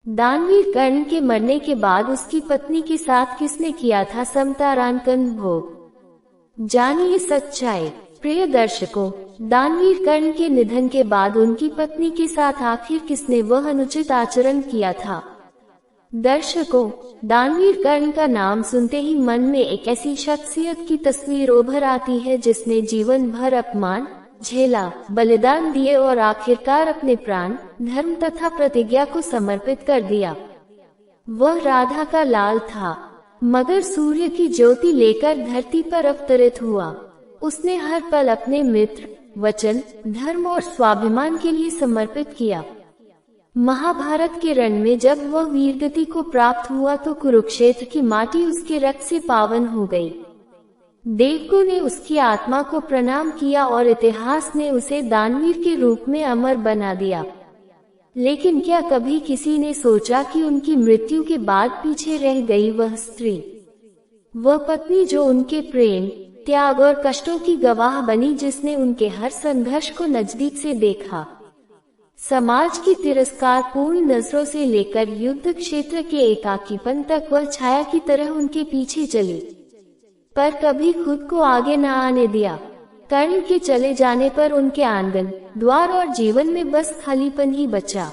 दानवीर कर्ण के मरने के बाद उसकी पत्नी के साथ किसने किया था समतारांकन भोग? जानिए सच्चाई। प्रिय दर्शकों, दानवीर कर्ण के निधन के बाद उनकी पत्नी के साथ आखिर किसने वह अनुचित आचरण किया था? दर्शकों, दानवीर कर्ण का नाम सुनते ही मन में एक ऐसी शख्सियत की तस्वीर उभर आती है जिसने जीवन भर अपमान झेला, बलिदान दिए और आखिरकार अपने प्राण, धर्म तथा प्रतिज्ञा को समर्पित कर दिया। वह राधा का लाल था, मगर सूर्य की ज्योति लेकर धरती पर अवतरित हुआ। उसने हर पल अपने मित्र, वचन, धर्म और स्वाभिमान के लिए समर्पित किया। महाभारत के रण में जब वह वीरगति को प्राप्त हुआ तो कुरुक्षेत्र की माटी उसके रक्त से पावन हो गई। देवों ने उसकी आत्मा को प्रणाम किया और इतिहास ने उसे दानवीर के रूप में अमर बना दिया। लेकिन क्या कभी किसी ने सोचा कि उनकी मृत्यु के बाद पीछे रह गई वह स्त्री, वह पत्नी जो उनके प्रेम, त्याग और कष्टों की गवाह बनी, जिसने उनके हर संघर्ष को नजदीक से देखा। समाज की तिरस्कारपूर्ण नजरों से लेकर युद्ध क्षेत्र के एकाकीपन तक वह छाया की तरह उनके पीछे चली, पर कभी खुद को आगे न आने दिया। कर्ण के चले जाने पर उनके आंगन, द्वार और जीवन में बस खालीपन ही बचा।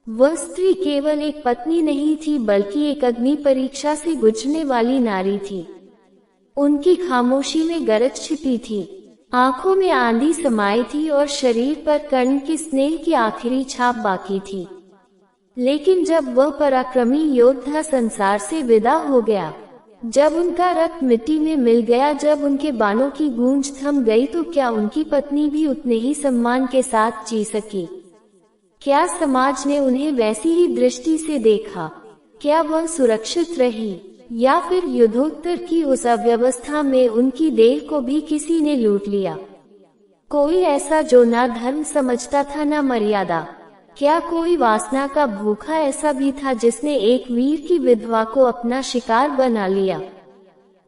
वह स्त्री केवल एक पत्नी नहीं थी, बल्कि एक अग्नि परीक्षा से गुजरने वाली नारी थी। उनकी खामोशी में गरज छिपी थी, आंखों में आंधी समाई थी और शरीर पर कर्ण के स्नेह की आखिरी छाप बाकी थी। लेकिन जब वह पराक्रमी योद्धा संसार से विदा हो गया, जब उनका रक्त मिट्टी में मिल गया, जब उनके बाणों की गूंज थम गई, तो क्या उनकी पत्नी भी उतने ही सम्मान के साथ जी सकी? क्या समाज ने उन्हें वैसी ही दृष्टि से देखा? क्या वह सुरक्षित रही, या फिर युद्धोत्तर की उस अव्यवस्था में उनकी देह को भी किसी ने लूट लिया? कोई ऐसा जो ना धर्म समझता था ना मर्यादा। क्या कोई वासना का भूखा ऐसा भी था जिसने एक वीर की विधवा को अपना शिकार बना लिया?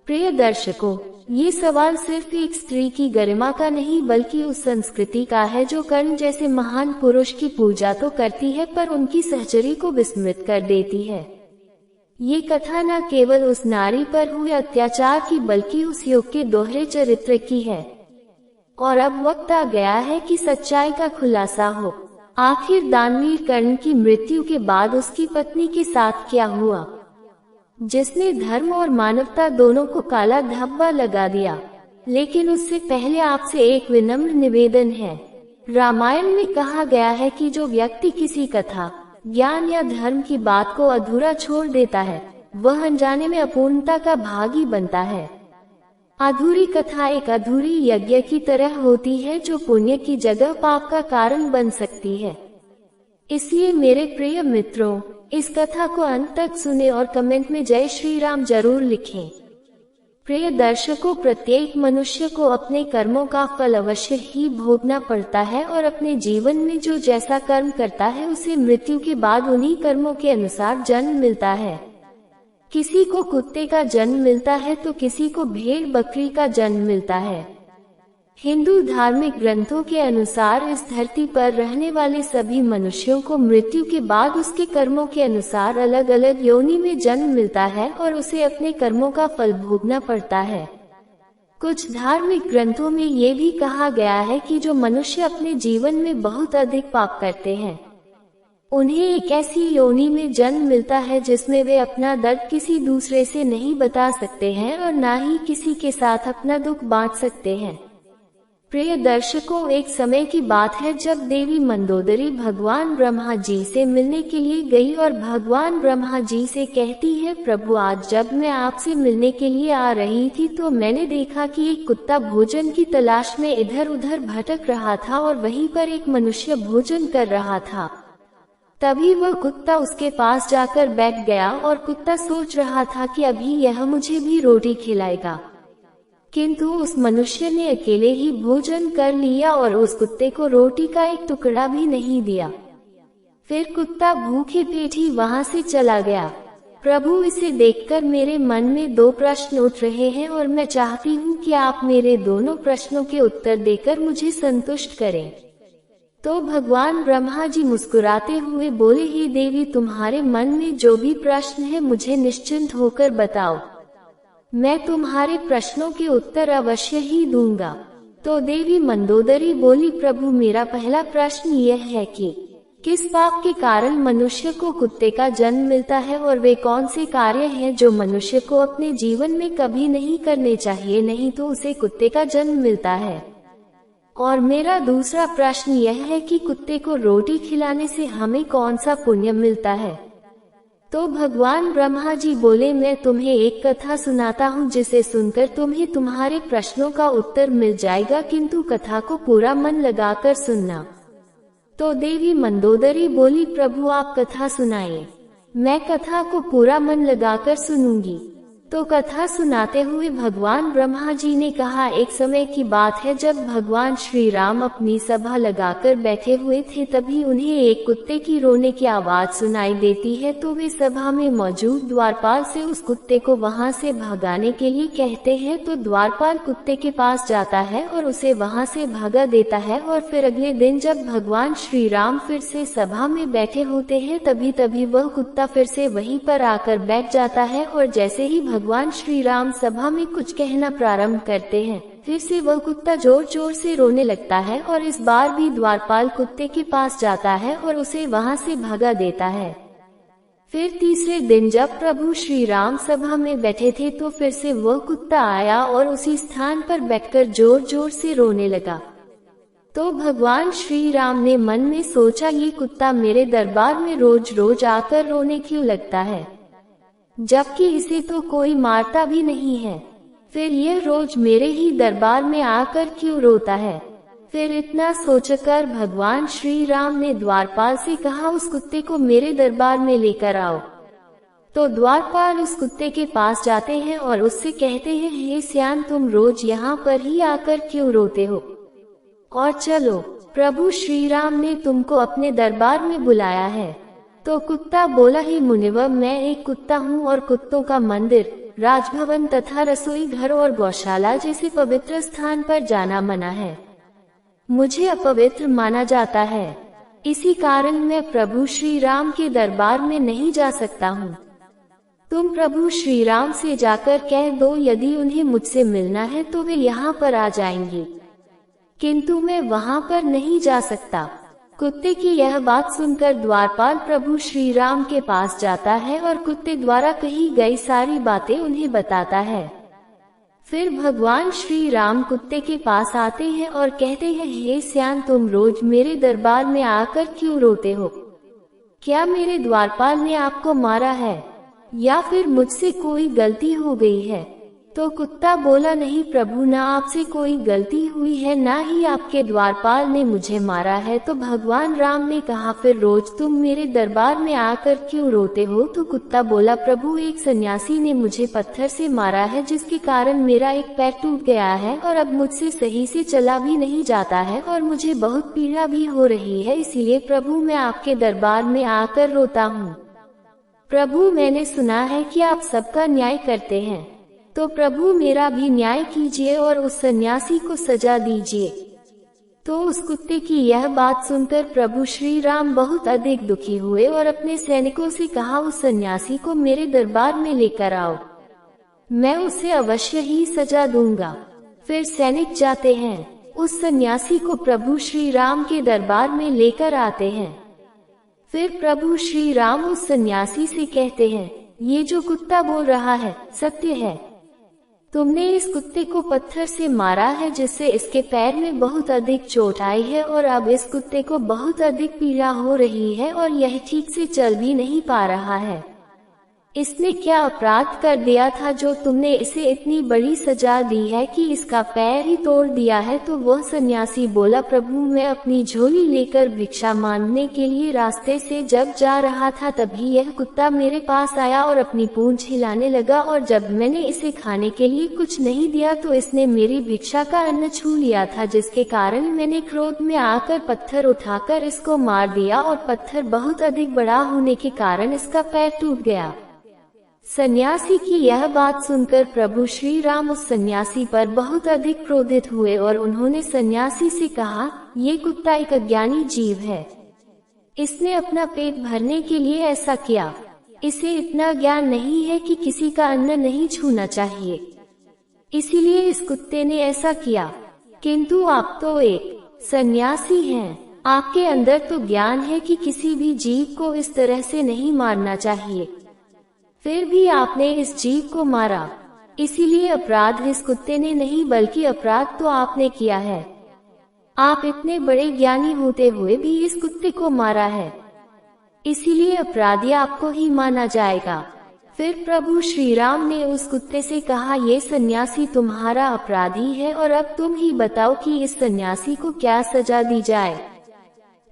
प्रिय दर्शकों, ये सवाल सिर्फ एक स्त्री की गरिमा का नहीं, बल्कि उस संस्कृति का है जो कर्ण जैसे महान पुरुष की पूजा तो करती है, पर उनकी सहचरी को विस्मृत कर देती है। ये कथा न केवल उस नारी पर हुए अत्याचार की, बल्कि उस युग के दोहरे चरित्र की है। और अब वक्त आ गया है कि सच्चाई का खुलासा हो। आखिर दानवीर कर्ण की मृत्यु के बाद उसकी पत्नी के साथ क्या हुआ, जिसने धर्म और मानवता दोनों को काला धब्बा लगा दिया? लेकिन उससे पहले आपसे एक विनम्र निवेदन है। रामायण में कहा गया है कि जो व्यक्ति किसी कथा, ज्ञान या धर्म की बात को अधूरा छोड़ देता है, वह अनजाने में अपूर्णता का भागी बनता है। अधूरी कथा एक अधूरी यज्ञ की तरह होती है, जो पुण्य की जगह पाप का कारण बन सकती है। इसलिए मेरे प्रिय मित्रों, इस कथा को अंत तक सुने और कमेंट में जय श्री राम जरूर लिखें। प्रिय दर्शकों, प्रत्येक मनुष्य को अपने कर्मों का फल अवश्य ही भोगना पड़ता है, और अपने जीवन में जो जैसा कर्म करता है उसे मृत्यु के बाद उन्हीं कर्मों के अनुसार जन्म मिलता है। किसी को कुत्ते का जन्म मिलता है तो किसी को भेड़ बकरी का जन्म मिलता है। हिंदू धार्मिक ग्रंथों के अनुसार इस धरती पर रहने वाले सभी मनुष्यों को मृत्यु के बाद उसके कर्मों के अनुसार अलग अलग योनि में जन्म मिलता है और उसे अपने कर्मों का फल भोगना पड़ता है। कुछ धार्मिक ग्रंथों में ये भी कहा गया है कि जो मनुष्य अपने जीवन में बहुत अधिक पाप करते हैं, उन्हें एक ऐसी योनि में जन्म मिलता है जिसमें वे अपना दर्द किसी दूसरे से नहीं बता सकते हैं और ना ही किसी के साथ अपना दुख बांट सकते हैं। प्रिय दर्शकों, एक समय की बात है जब देवी मंदोदरी भगवान ब्रह्मा जी से मिलने के लिए गई और भगवान ब्रह्मा जी से कहती है, प्रभु, आज जब मैं आपसे मिलने के लिए आ रही थी तो मैंने देखा कि एक कुत्ता भोजन की तलाश में इधर उधर भटक रहा था और वहीं पर एक मनुष्य भोजन कर रहा था। तभी वह कुत्ता उसके पास जाकर बैठ गया और कुत्ता सोच रहा था कि अभी यह मुझे भी रोटी खिलाएगा, किंतु उस मनुष्य ने अकेले ही भोजन कर लिया और उस कुत्ते को रोटी का एक टुकड़ा भी नहीं दिया। फिर कुत्ता भूखे पेट ही वहां से चला गया। प्रभु, इसे देखकर मेरे मन में दो प्रश्न उठ रहे हैं और मैं चाहती हूँ कि आप मेरे दोनों प्रश्नों के उत्तर देकर मुझे संतुष्ट करें। तो भगवान ब्रह्मा जी मुस्कुराते हुए बोले, हे देवी, तुम्हारे मन में जो भी प्रश्न है मुझे निश्चिंत होकर बताओ, मैं तुम्हारे प्रश्नों के उत्तर अवश्य ही दूंगा। तो देवी मंदोदरी बोली, प्रभु, मेरा पहला प्रश्न यह है कि किस पाप के कारण मनुष्य को कुत्ते का जन्म मिलता है और वे कौन से कार्य हैं जो मनुष्य को अपने जीवन में कभी नहीं करने चाहिए, नहीं तो उसे कुत्ते का जन्म मिलता है। और मेरा दूसरा प्रश्न यह है कि कुत्ते को रोटी खिलाने से हमें कौन सा पुण्य मिलता है। तो भगवान ब्रह्मा जी बोले, मैं तुम्हें एक कथा सुनाता हूँ जिसे सुनकर तुम्हें तुम्हारे प्रश्नों का उत्तर मिल जाएगा, किंतु कथा को पूरा मन लगाकर सुनना। तो देवी मंदोदरी बोली, प्रभु आप कथा सुनाइए, मैं कथा को पूरा मन लगाकर सुनूंगी। तो कथा सुनाते हुए भगवान ब्रह्मा जी ने कहा, एक समय की बात है जब भगवान श्री राम अपनी सभा लगाकर बैठे हुए थे, तभी उन्हें एक कुत्ते की रोने की आवाज सुनाई देती है। तो वे सभा में मौजूद द्वारपाल से उस कुत्ते को वहां से भगाने के लिए कहते हैं। तो द्वारपाल कुत्ते के पास जाता है और उसे वहां से भगा देता है। और फिर अगले दिन जब भगवान श्री राम फिर से सभा में बैठे होते हैं, तभी वह कुत्ता फिर से वहीं पर आकर बैठ जाता है। और जैसे ही भगवान श्री राम सभा में कुछ कहना प्रारंभ करते हैं, फिर से वह कुत्ता जोर जोर से रोने लगता है। और इस बार भी द्वारपाल कुत्ते के पास जाता है और उसे वहां से भगा देता है। फिर तीसरे दिन जब प्रभु श्री राम सभा में बैठे थे, तो फिर से वह कुत्ता आया और उसी स्थान पर बैठकर जोर जोर से रोने लगा। तो भगवान श्री राम ने मन में सोचा, ये कुत्ता मेरे दरबार में रोज रोज आकर रोने क्यों लगता है, जबकि इसे तो कोई मारता भी नहीं है। फिर यह रोज मेरे ही दरबार में आकर क्यों रोता है। फिर इतना सोचकर भगवान श्री राम ने द्वारपाल से कहा, उस कुत्ते को मेरे दरबार में लेकर आओ। तो द्वारपाल उस कुत्ते के पास जाते हैं और उससे कहते हैं, हे सियान, तुम रोज यहाँ पर ही आकर क्यों रोते हो, और चलो, प्रभु श्री राम ने तुमको अपने दरबार में बुलाया है। तो कुत्ता बोला, हे मुनिवर, मैं एक कुत्ता हूँ और कुत्तों का मंदिर, राजभवन तथा रसोई घर और गौशाला जैसे पवित्र स्थान पर जाना मना है, मुझे अपवित्र माना जाता है। इसी कारण मैं प्रभु श्री राम के दरबार में नहीं जा सकता हूँ। तुम प्रभु श्री राम से जाकर कह दो, यदि उन्हें मुझसे मिलना है तो वे यहाँ पर आ जाएंगे, किंतु मैं वहाँ पर नहीं जा सकता। कुत्ते की यह बात सुनकर द्वारपाल प्रभु श्री राम के पास जाता है और कुत्ते द्वारा कही गई सारी बातें उन्हें बताता है। फिर भगवान श्री राम कुत्ते के पास आते हैं और कहते हैं, हे सियान, तुम रोज मेरे दरबार में आकर क्यों रोते हो, क्या मेरे द्वारपाल ने आपको मारा है या फिर मुझसे कोई गलती हो गई है। तो कुत्ता बोला, नहीं प्रभु, ना आपसे कोई गलती हुई है, ना ही आपके द्वारपाल ने मुझे मारा है। तो भगवान राम ने कहा, फिर रोज तुम मेरे दरबार में आकर क्यों रोते हो। तो कुत्ता बोला, प्रभु, एक सन्यासी ने मुझे पत्थर से मारा है, जिसके कारण मेरा एक पैर टूट गया है और अब मुझसे सही से चला भी नहीं जाता है और मुझे बहुत पीड़ा भी हो रही है, इसीलिए प्रभु मैं आपके दरबार में आकर रोता हूँ। प्रभु, मैंने सुना है कि आप सबका न्याय करते हैं, तो प्रभु मेरा भी न्याय कीजिए और उस सन्यासी को सजा दीजिए। तो उस कुत्ते की यह बात सुनकर प्रभु श्री राम बहुत अधिक दुखी हुए और अपने सैनिकों से कहा, उस सन्यासी को मेरे दरबार में लेकर आओ, मैं उसे अवश्य ही सजा दूंगा। फिर सैनिक जाते हैं, उस सन्यासी को प्रभु श्री राम के दरबार में लेकर आते हैं। फिर प्रभु श्री राम उस सन्यासी से कहते हैं, ये जो कुत्ता बोल रहा है सत्य है, तुमने इस कुत्ते को पत्थर से मारा है जिससे इसके पैर में बहुत अधिक चोट आई है और अब इस कुत्ते को बहुत अधिक पीड़ा हो रही है और यह ठीक से चल भी नहीं पा रहा है। इसने क्या अपराध कर दिया था जो तुमने इसे इतनी बड़ी सजा दी है कि इसका पैर ही तोड़ दिया है। तो वह सन्यासी बोला, प्रभु मैं अपनी झोली लेकर भिक्षा मांगने के लिए रास्ते से जब जा रहा था, तभी यह कुत्ता मेरे पास आया और अपनी पूंछ हिलाने लगा और जब मैंने इसे खाने के लिए कुछ नहीं दिया तो इसने मेरी भिक्षा का अन्न छू लिया था, जिसके कारण मैंने क्रोध में आकर पत्थर उठाकर इसको मार दिया और पत्थर बहुत अधिक बड़ा होने के कारण इसका पैर टूट गया। सन्यासी की यह बात सुनकर प्रभु श्री राम उस सन्यासी पर बहुत अधिक क्रोधित हुए और उन्होंने सन्यासी से कहा, ये कुत्ता एक अज्ञानी जीव है। इसने अपना पेट भरने के लिए ऐसा किया। इसे इतना ज्ञान नहीं है कि किसी का अन्न नहीं छूना चाहिए, इसीलिए इस कुत्ते ने ऐसा किया। किंतु आप तो एक सन्यासी हैं, आपके अंदर तो ज्ञान है कि किसी भी जीव को इस तरह से नहीं मारना चाहिए, फिर भी आपने इस जीव को मारा। इसीलिए अपराध इस कुत्ते ने नहीं बल्कि अपराध तो आपने किया है। आप इतने बड़े ज्ञानी होते हुए भी इस कुत्ते को मारा है, इसीलिए अपराधी आपको ही माना जाएगा। फिर प्रभु श्री राम ने उस कुत्ते से कहा, ये सन्यासी तुम्हारा अपराधी है और अब तुम ही बताओ कि इस सन्यासी को क्या सजा दी जाए।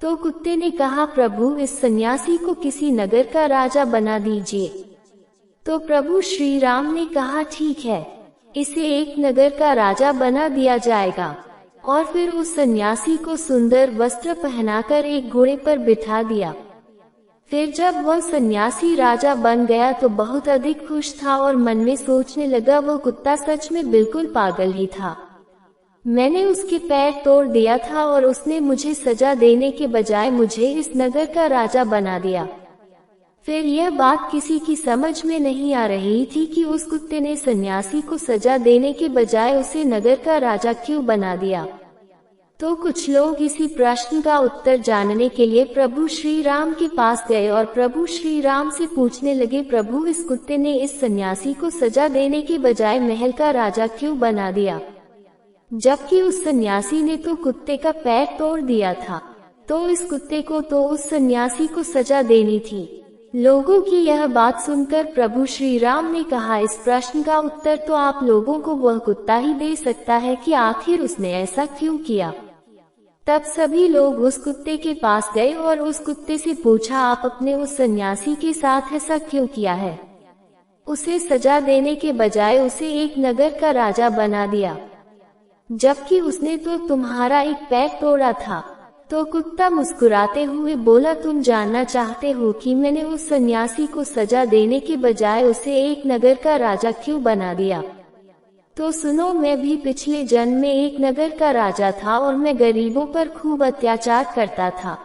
तो कुत्ते ने कहा, प्रभु इस सन्यासी को किसी नगर का राजा बना दीजिए। तो प्रभु श्री राम ने कहा, ठीक है, इसे एक नगर का राजा बना दिया जाएगा। और फिर उस सन्यासी को सुंदर वस्त्र पहनाकर एक घोड़े पर बिठा दिया। फिर जब वह सन्यासी राजा बन गया तो बहुत अधिक खुश था और मन में सोचने लगा, वह कुत्ता सच में बिल्कुल पागल ही था। मैंने उसके पैर तोड़ दिया था और उसने मुझे सजा देने के बजाय मुझे इस नगर का राजा बना दिया। फिर यह बात किसी की समझ में नहीं आ रही थी कि उस कुत्ते ने सन्यासी को सजा देने के बजाय उसे नगर का राजा क्यों बना दिया। तो कुछ लोग इसी प्रश्न का उत्तर जानने के लिए प्रभु श्री राम के पास गए और प्रभु श्री राम से पूछने लगे, प्रभु इस कुत्ते ने इस सन्यासी को सजा देने के बजाय महल का राजा क्यों बना दिया, जबकि उस सन्यासी ने तो कुत्ते का पैर तोड़ दिया था। तो इस कुत्ते को तो उस सन्यासी को सजा देनी थी। लोगों की यह बात सुनकर प्रभु श्री राम ने कहा, इस प्रश्न का उत्तर तो आप लोगों को वह कुत्ता ही दे सकता है कि आखिर उसने ऐसा क्यों किया। तब सभी लोग उस कुत्ते के पास गए और उस कुत्ते से पूछा, आप अपने उस सन्यासी के साथ ऐसा क्यों किया है। उसे सजा देने के बजाय उसे एक नगर का राजा बना दिया, जबकि उसने तो तुम्हारा एक पैर तोड़ा था। तो कुत्ता मुस्कुराते हुए बोला, तुम जानना चाहते हो कि मैंने उस सन्यासी को सजा देने के बजाय उसे एक नगर का राजा क्यों बना दिया। तो सुनो, मैं भी पिछले जन्म में एक नगर का राजा था और मैं गरीबों पर खूब अत्याचार करता था।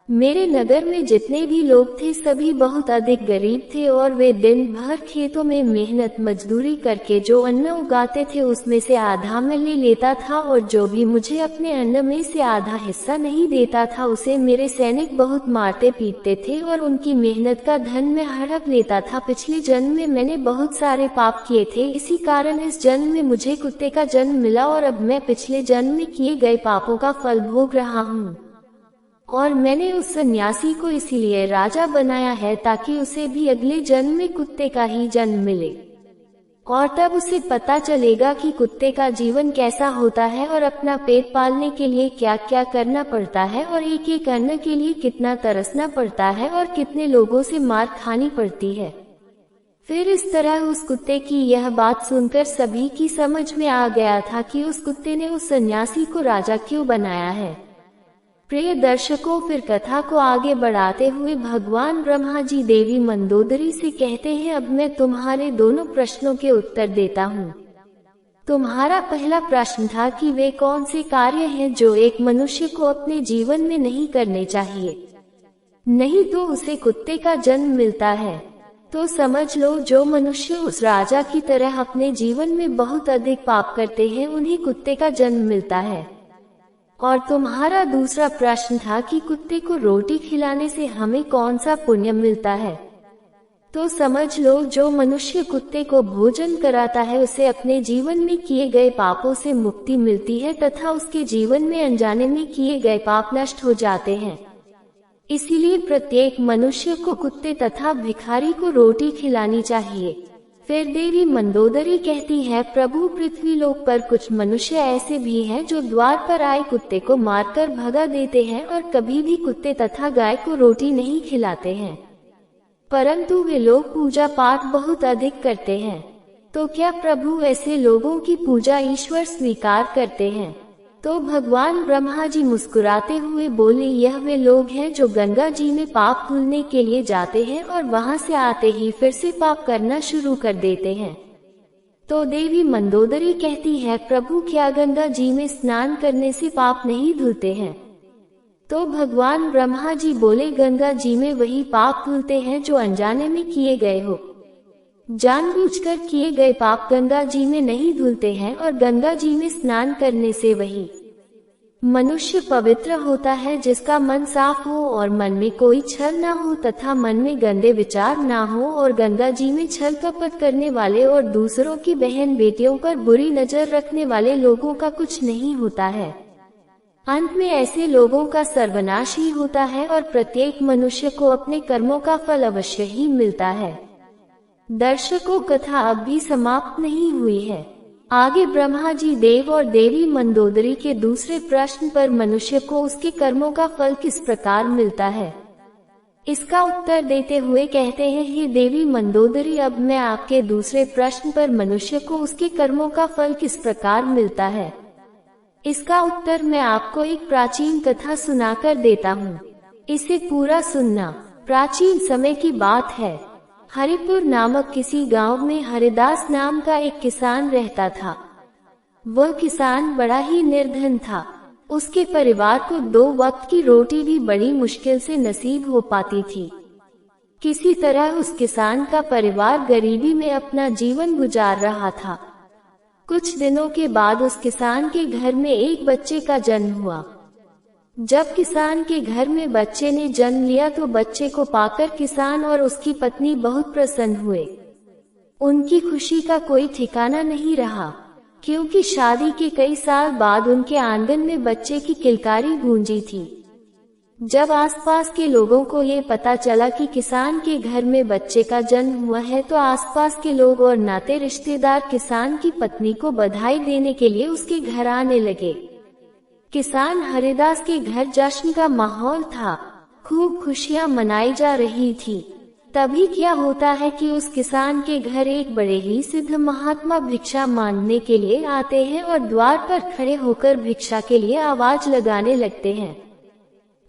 मेरे नगर में जितने भी लोग थे सभी बहुत अधिक गरीब थे और वे दिन भर खेतों में मेहनत मजदूरी करके जो अन्न उगाते थे उसमें से आधा मैं ले लेता था और जो भी मुझे अपने अन्न में से आधा हिस्सा नहीं देता था उसे मेरे सैनिक बहुत मारते पीटते थे और उनकी मेहनत का धन मैं हड़प लेता था। पिछले जन्म में मैंने बहुत सारे पाप किए थे, इसी कारण इस जन्म में मुझे कुत्ते का जन्म मिला और अब मैं पिछले जन्म में किए गए पापों का फल भोग रहा हूँ। और मैंने उस सन्यासी को इसीलिए राजा बनाया है ताकि उसे भी अगले जन्म में कुत्ते का ही जन्म मिले और तब उसे पता चलेगा कि कुत्ते का जीवन कैसा होता है और अपना पेट पालने के लिए क्या क्या करना पड़ता है और एक एक अन्न के लिए कितना तरसना पड़ता है और कितने लोगों से मार खानी पड़ती है। फिर इस तरह उस कुत्ते की यह बात सुनकर सभी की समझ में आ गया था कि उस कुत्ते ने उस सन्यासी को राजा क्यों बनाया है। प्रिय दर्शकों, फिर कथा को आगे बढ़ाते हुए भगवान ब्रह्मा जी देवी मंदोदरी से कहते हैं, अब मैं तुम्हारे दोनों प्रश्नों के उत्तर देता हूँ। तुम्हारा पहला प्रश्न था कि वे कौन से कार्य हैं जो एक मनुष्य को अपने जीवन में नहीं करने चाहिए, नहीं तो उसे कुत्ते का जन्म मिलता है। तो समझ लो, जो मनुष्य उस राजा की तरह अपने जीवन में बहुत अधिक पाप करते हैं उन्हें कुत्ते का जन्म मिलता है। और तुम्हारा दूसरा प्रश्न था कि कुत्ते को रोटी खिलाने से हमें कौन सा पुण्य मिलता है। तो समझ लो, जो मनुष्य कुत्ते को भोजन कराता है उसे अपने जीवन में किए गए पापों से मुक्ति मिलती है तथा उसके जीवन में अनजाने में किए गए पाप नष्ट हो जाते हैं। इसीलिए प्रत्येक मनुष्य को कुत्ते तथा भिखारी को रोटी खिलानी चाहिए। फिर देवी मंदोदरी कहती है, प्रभु पृथ्वी लोक पर कुछ मनुष्य ऐसे भी हैं जो द्वार पर आए कुत्ते को मारकर भगा देते हैं और कभी भी कुत्ते तथा गाय को रोटी नहीं खिलाते हैं, परंतु वे लोग पूजा पाठ बहुत अधिक करते हैं। तो क्या प्रभु ऐसे लोगों की पूजा ईश्वर स्वीकार करते हैं? तो भगवान ब्रह्मा जी मुस्कुराते हुए बोले, यह वे लोग हैं जो गंगा जी में पाप धुलने के लिए जाते हैं और वहां से आते ही फिर से पाप करना शुरू कर देते हैं। तो देवी मंदोदरी कहती है, प्रभु क्या गंगा जी में स्नान करने से पाप नहीं धुलते हैं? तो भगवान ब्रह्मा जी बोले, गंगा जी में वही पाप धुलते हैं जो अनजाने में किए गए हो। जानबूझकर किए गए पाप गंगा जी में नहीं धुलते हैं और गंगा जी में स्नान करने से वही मनुष्य पवित्र होता है जिसका मन साफ हो और मन में कोई छल ना हो तथा मन में गंदे विचार ना हो, और गंगा जी में छल कपट करने वाले और दूसरों की बहन बेटियों पर बुरी नजर रखने वाले लोगों का कुछ नहीं होता है। अंत में ऐसे लोगों का सर्वनाश ही होता है और प्रत्येक मनुष्य को अपने कर्मों का फल अवश्य ही मिलता है। दर्शकों, कथा अब भी समाप्त नहीं हुई है। आगे ब्रह्मा जी देव और देवी मंदोदरी के दूसरे प्रश्न पर मनुष्य को उसके कर्मों का फल किस प्रकार मिलता है, इसका उत्तर देते हुए कहते हैं, हे देवी मंदोदरी, अब मैं आपके दूसरे प्रश्न पर मनुष्य को उसके कर्मों का फल किस प्रकार मिलता है, इसका उत्तर मैं आपको एक प्राचीन कथा सुनाकर देता हूँ। इसे पूरा सुनना। प्राचीन समय की बात है। हरिपुर नामक किसी गांव में हरिदास नाम का एक किसान रहता था। वह किसान बड़ा ही निर्धन था। उसके परिवार को 2 वक्त की रोटी भी बड़ी मुश्किल से नसीब हो पाती थी। किसी तरह उस किसान का परिवार गरीबी में अपना जीवन गुजार रहा था। कुछ दिनों के बाद उस किसान के घर में एक बच्चे का जन्म हुआ। जब किसान के घर में बच्चे ने जन्म लिया तो बच्चे को पाकर किसान और उसकी पत्नी बहुत प्रसन्न हुए। उनकी खुशी का कोई ठिकाना नहीं रहा, क्योंकि शादी के कई साल बाद उनके आंगन में बच्चे की किलकारी गूंजी थी। जब आसपास के लोगों को ये पता चला कि किसान के घर में बच्चे का जन्म हुआ है तो आसपास के लोग और नाते रिश्तेदार किसान की पत्नी को बधाई देने के लिए उसके घर आने लगे। किसान हरिदास के घर जश्न का माहौल था। खूब खुशियां मनाई जा रही थी। तभी क्या होता है कि उस किसान के घर एक बड़े ही सिद्ध महात्मा भिक्षा मांगने के लिए आते हैं और द्वार पर खड़े होकर भिक्षा के लिए आवाज लगाने लगते हैं।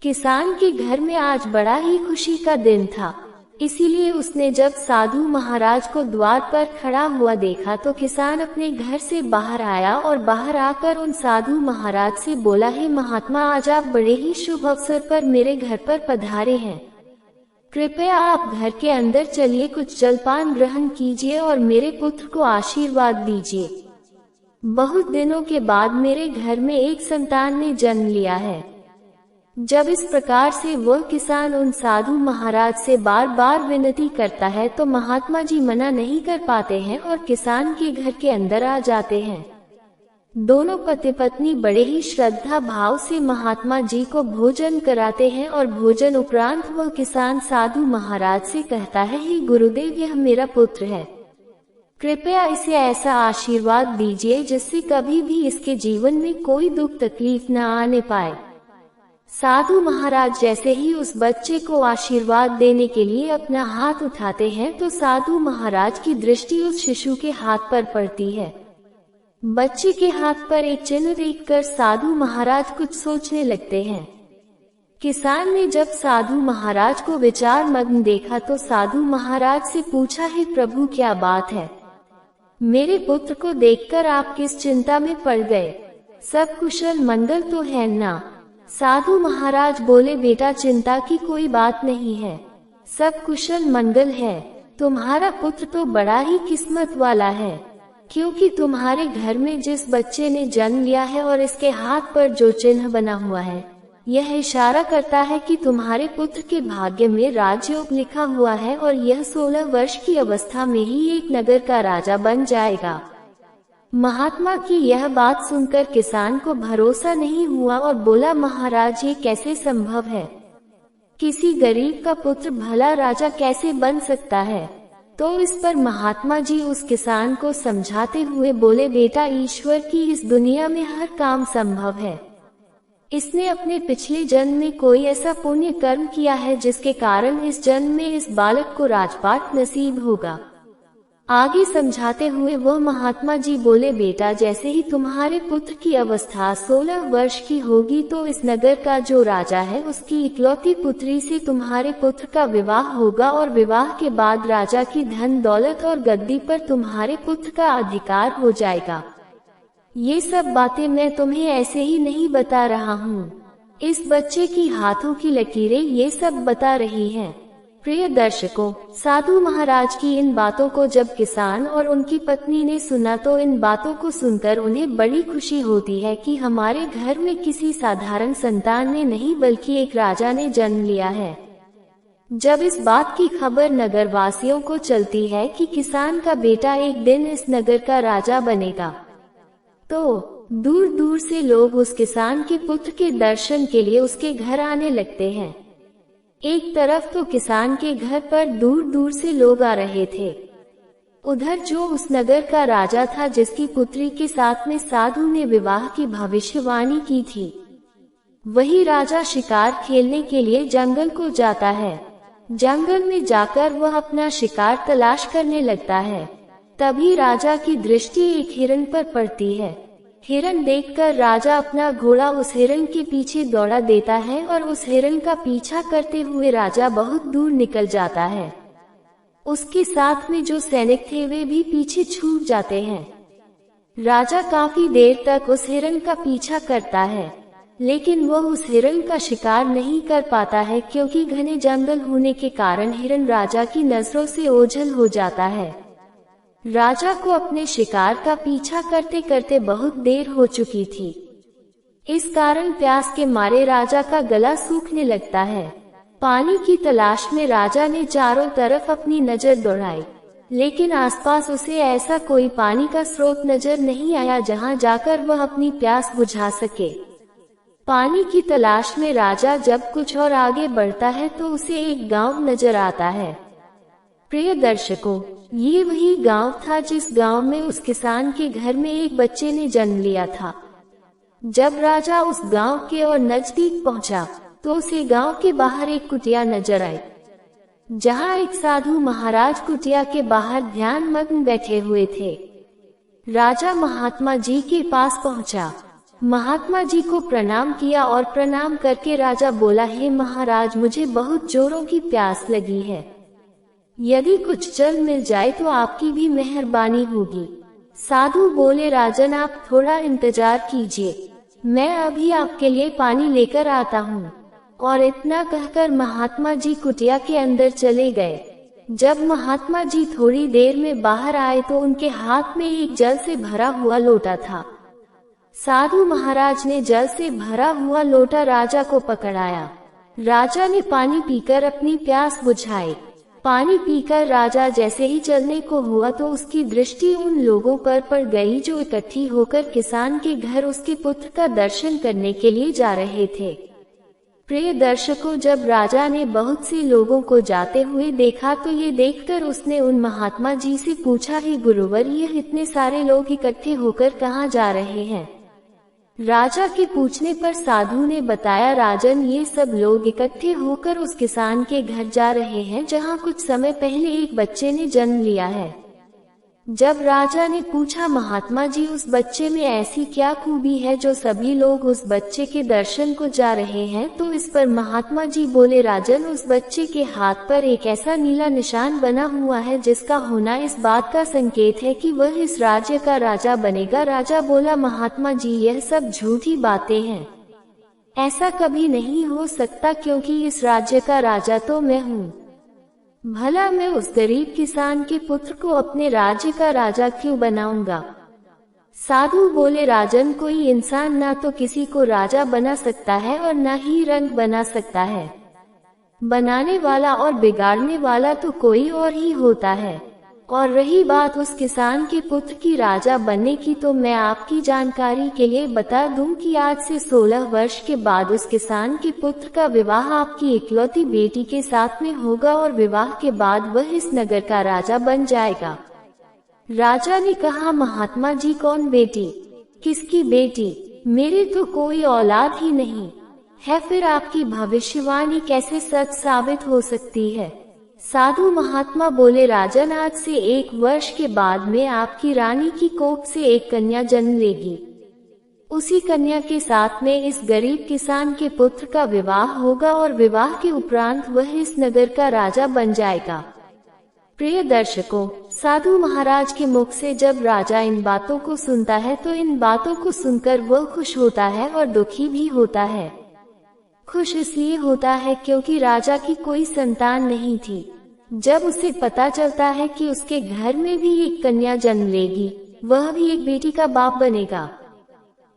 किसान के घर में आज बड़ा ही खुशी का दिन था, इसीलिए उसने जब साधु महाराज को द्वार पर खड़ा हुआ देखा तो किसान अपने घर से बाहर आया और बाहर आकर उन साधु महाराज से बोला, हे महात्मा, आज आप बड़े ही शुभ अवसर पर मेरे घर पर पधारे हैं। कृपया आप घर के अंदर चलिए, कुछ जलपान ग्रहण कीजिए और मेरे पुत्र को आशीर्वाद दीजिए। बहुत दिनों के बाद मेरे घर में एक संतान ने जन्म लिया है। जब इस प्रकार से वह किसान उन साधु महाराज से बार बार विनती करता है तो महात्मा जी मना नहीं कर पाते हैं और किसान के घर के अंदर आ जाते हैं। दोनों पति पत्नी बड़े ही श्रद्धा भाव से महात्मा जी को भोजन कराते हैं और भोजन उपरांत वह किसान साधु महाराज से कहता है, हे गुरुदेव, यह मेरा पुत्र है। कृपया इसे ऐसा आशीर्वाद दीजिए जिससे कभी भी इसके जीवन में कोई दुख तकलीफ न आने पाए। साधु महाराज जैसे ही उस बच्चे को आशीर्वाद देने के लिए अपना हाथ उठाते हैं तो साधु महाराज की दृष्टि उस शिशु के हाथ पर पड़ती है। बच्चे के हाथ पर एक चिन्ह देखकर साधु महाराज कुछ सोचने लगते हैं। किसान ने जब साधु महाराज को विचार मग्न देखा तो साधु महाराज से पूछा, हे प्रभु, क्या बात है? मेरे पुत्र को देखकर आप किस चिंता में पड़ गए? सब कुशल मंगल तो है ना? साधु महाराज बोले, बेटा, चिंता की कोई बात नहीं है, सब कुशल मंगल है। तुम्हारा पुत्र तो बड़ा ही किस्मत वाला है, क्योंकि तुम्हारे घर में जिस बच्चे ने जन्म लिया है और इसके हाथ पर जो चिन्ह बना हुआ है, यह इशारा करता है कि तुम्हारे पुत्र के भाग्य में राजयोग लिखा हुआ है और यह 16 वर्ष की अवस्था में ही एक नगर का राजा बन जाएगा। महात्मा की यह बात सुनकर किसान को भरोसा नहीं हुआ और बोला, महाराज, ये कैसे संभव है? किसी गरीब का पुत्र भला राजा कैसे बन सकता है? तो इस पर महात्मा जी उस किसान को समझाते हुए बोले, बेटा, ईश्वर की इस दुनिया में हर काम संभव है। इसने अपने पिछले जन्म में कोई ऐसा पुण्य कर्म किया है जिसके कारण इस जन्म में इस बालक को राजपाट नसीब होगा। आगे समझाते हुए वह महात्मा जी बोले, बेटा जैसे ही तुम्हारे पुत्र की अवस्था 16 वर्ष की होगी तो इस नगर का जो राजा है उसकी इकलौती पुत्री से तुम्हारे पुत्र का विवाह होगा और विवाह के बाद राजा की धन दौलत और गद्दी पर तुम्हारे पुत्र का अधिकार हो जाएगा। ये सब बातें मैं तुम्हें ऐसे ही नहीं बता रहा हूँ, इस बच्चे की हाथों की लकीरें ये सब बता रही हैं। प्रिय दर्शकों, साधु महाराज की इन बातों को जब किसान और उनकी पत्नी ने सुना तो इन बातों को सुनकर उन्हें बड़ी खुशी होती है कि हमारे घर में किसी साधारण संतान ने नहीं बल्कि एक राजा ने जन्म लिया है। जब इस बात की खबर नगरवासियों को चलती है कि किसान का बेटा एक दिन इस नगर का राजा बनेगा, तो दूर दूर से लोग उस किसान के पुत्र के दर्शन के लिए उसके घर आने लगते हैं। एक तरफ तो किसान के घर पर दूर दूर से लोग आ रहे थे, उधर जो उस नगर का राजा था जिसकी पुत्री के साथ में साधु ने विवाह की भविष्यवाणी की थी, वही राजा शिकार खेलने के लिए जंगल को जाता है। जंगल में जाकर वह अपना शिकार तलाश करने लगता है। तभी राजा की दृष्टि एक हिरण पर पड़ती है। हिरण देखकर राजा अपना घोड़ा उस हिरण के पीछे दौड़ा देता है और उस हिरण का पीछा करते हुए राजा बहुत दूर निकल जाता है। उसके साथ में जो सैनिक थे वे भी पीछे छूट जाते हैं। राजा काफी देर तक उस हिरण का पीछा करता है, लेकिन वह उस हिरण का शिकार नहीं कर पाता है क्योंकि घने जंगल होने के कारण हिरण राजा की नजरों से ओझल हो जाता है। राजा को अपने शिकार का पीछा करते करते बहुत देर हो चुकी थी। इस कारण प्यास के मारे राजा का गला सूखने लगता है। पानी की तलाश में राजा ने चारों तरफ अपनी नजर दौड़ाई, लेकिन आसपास उसे ऐसा कोई पानी का स्रोत नजर नहीं आया जहां जाकर वह अपनी प्यास बुझा सके। पानी की तलाश में राजा जब कुछ और आगे बढ़ता है तो उसे एक गांव नजर आता है। प्रिय दर्शकों, ये वही गांव था जिस गांव में उस किसान के घर में एक बच्चे ने जन्म लिया था। जब राजा उस गांव के और नजदीक पहुंचा तो उसे गांव के बाहर एक कुटिया नजर आई, जहां एक साधु महाराज कुटिया के बाहर ध्यान मग्न बैठे हुए थे। राजा महात्मा जी के पास पहुंचा, महात्मा जी को प्रणाम किया और प्रणाम करके राजा बोला, हे महाराज, मुझे बहुत जोरों की प्यास लगी है, यदि कुछ जल मिल जाए तो आपकी भी मेहरबानी होगी। साधु बोले, राजन आप थोड़ा इंतजार कीजिए, मैं अभी आपके लिए पानी लेकर आता हूँ। और इतना कहकर महात्मा जी कुटिया के अंदर चले गए। जब महात्मा जी थोड़ी देर में बाहर आए तो उनके हाथ में एक जल से भरा हुआ लोटा था। साधु महाराज ने जल से भरा हुआ लोटा राजा को पकड़ाया। राजा ने पानी पीकर अपनी प्यास बुझाई। पानी पीकर राजा जैसे ही चलने को हुआ तो उसकी दृष्टि उन लोगों पर पड़ गई जो इकट्ठी होकर किसान के घर उसके पुत्र का दर्शन करने के लिए जा रहे थे। प्रिय दर्शकों, जब राजा ने बहुत से लोगों को जाते हुए देखा तो ये देखकर उसने उन महात्मा जी से पूछा, हे गुरुवर, ये इतने सारे लोग इकट्ठे होकर कहाँ जा रहे हैं? राजा के पूछने पर साधु ने बताया, राजन, ये सब लोग इकट्ठे होकर उस किसान के घर जा रहे हैं जहां कुछ समय पहले एक बच्चे ने जन्म लिया है। जब राजा ने पूछा, महात्मा जी, उस बच्चे में ऐसी क्या खूबी है जो सभी लोग उस बच्चे के दर्शन को जा रहे हैं, तो इस पर महात्मा जी बोले, राजन, उस बच्चे के हाथ पर एक ऐसा नीला निशान बना हुआ है जिसका होना इस बात का संकेत है कि वह इस राज्य का राजा बनेगा। राजा बोला, महात्मा जी, यह सब झूठी बातें हैं, ऐसा कभी नहीं हो सकता क्योंकि इस राज्य का राजा तो मैं हूँ। भला मैं उस गरीब किसान के पुत्र को अपने राज्य का राजा क्यों बनाऊंगा? साधु बोले, राजन, कोई इंसान ना तो किसी को राजा बना सकता है और न ही रंग बना सकता है। बनाने वाला और बिगाड़ने वाला तो कोई और ही होता है। और रही बात उस किसान के पुत्र की राजा बनने की, तो मैं आपकी जानकारी के लिए बता दूं कि आज से 16 वर्ष के बाद उस किसान के पुत्र का विवाह आपकी इकलौती बेटी के साथ में होगा और विवाह के बाद वह इस नगर का राजा बन जाएगा। राजा ने कहा, महात्मा जी, कौन बेटी? किसकी बेटी? मेरे तो कोई औलाद ही नहीं है, फिर आपकी भविष्यवाणी कैसे सच साबित हो सकती है? साधु महात्मा बोले, राजन, आज से 1 वर्ष के बाद में आपकी रानी की कोख से एक कन्या जन्म लेगी। उसी कन्या के साथ में इस गरीब किसान के पुत्र का विवाह होगा और विवाह के उपरांत वह इस नगर का राजा बन जाएगा। प्रिय दर्शकों, साधु महाराज के मुख से जब राजा इन बातों को सुनता है तो इन बातों को सुनकर वह खुश होता है और दुखी भी होता है। खुश इसलिए होता है क्योंकि राजा की कोई संतान नहीं थी। जब उसे पता चलता है कि उसके घर में भी एक कन्या जन्म लेगी, वह भी एक बेटी का बाप बनेगा,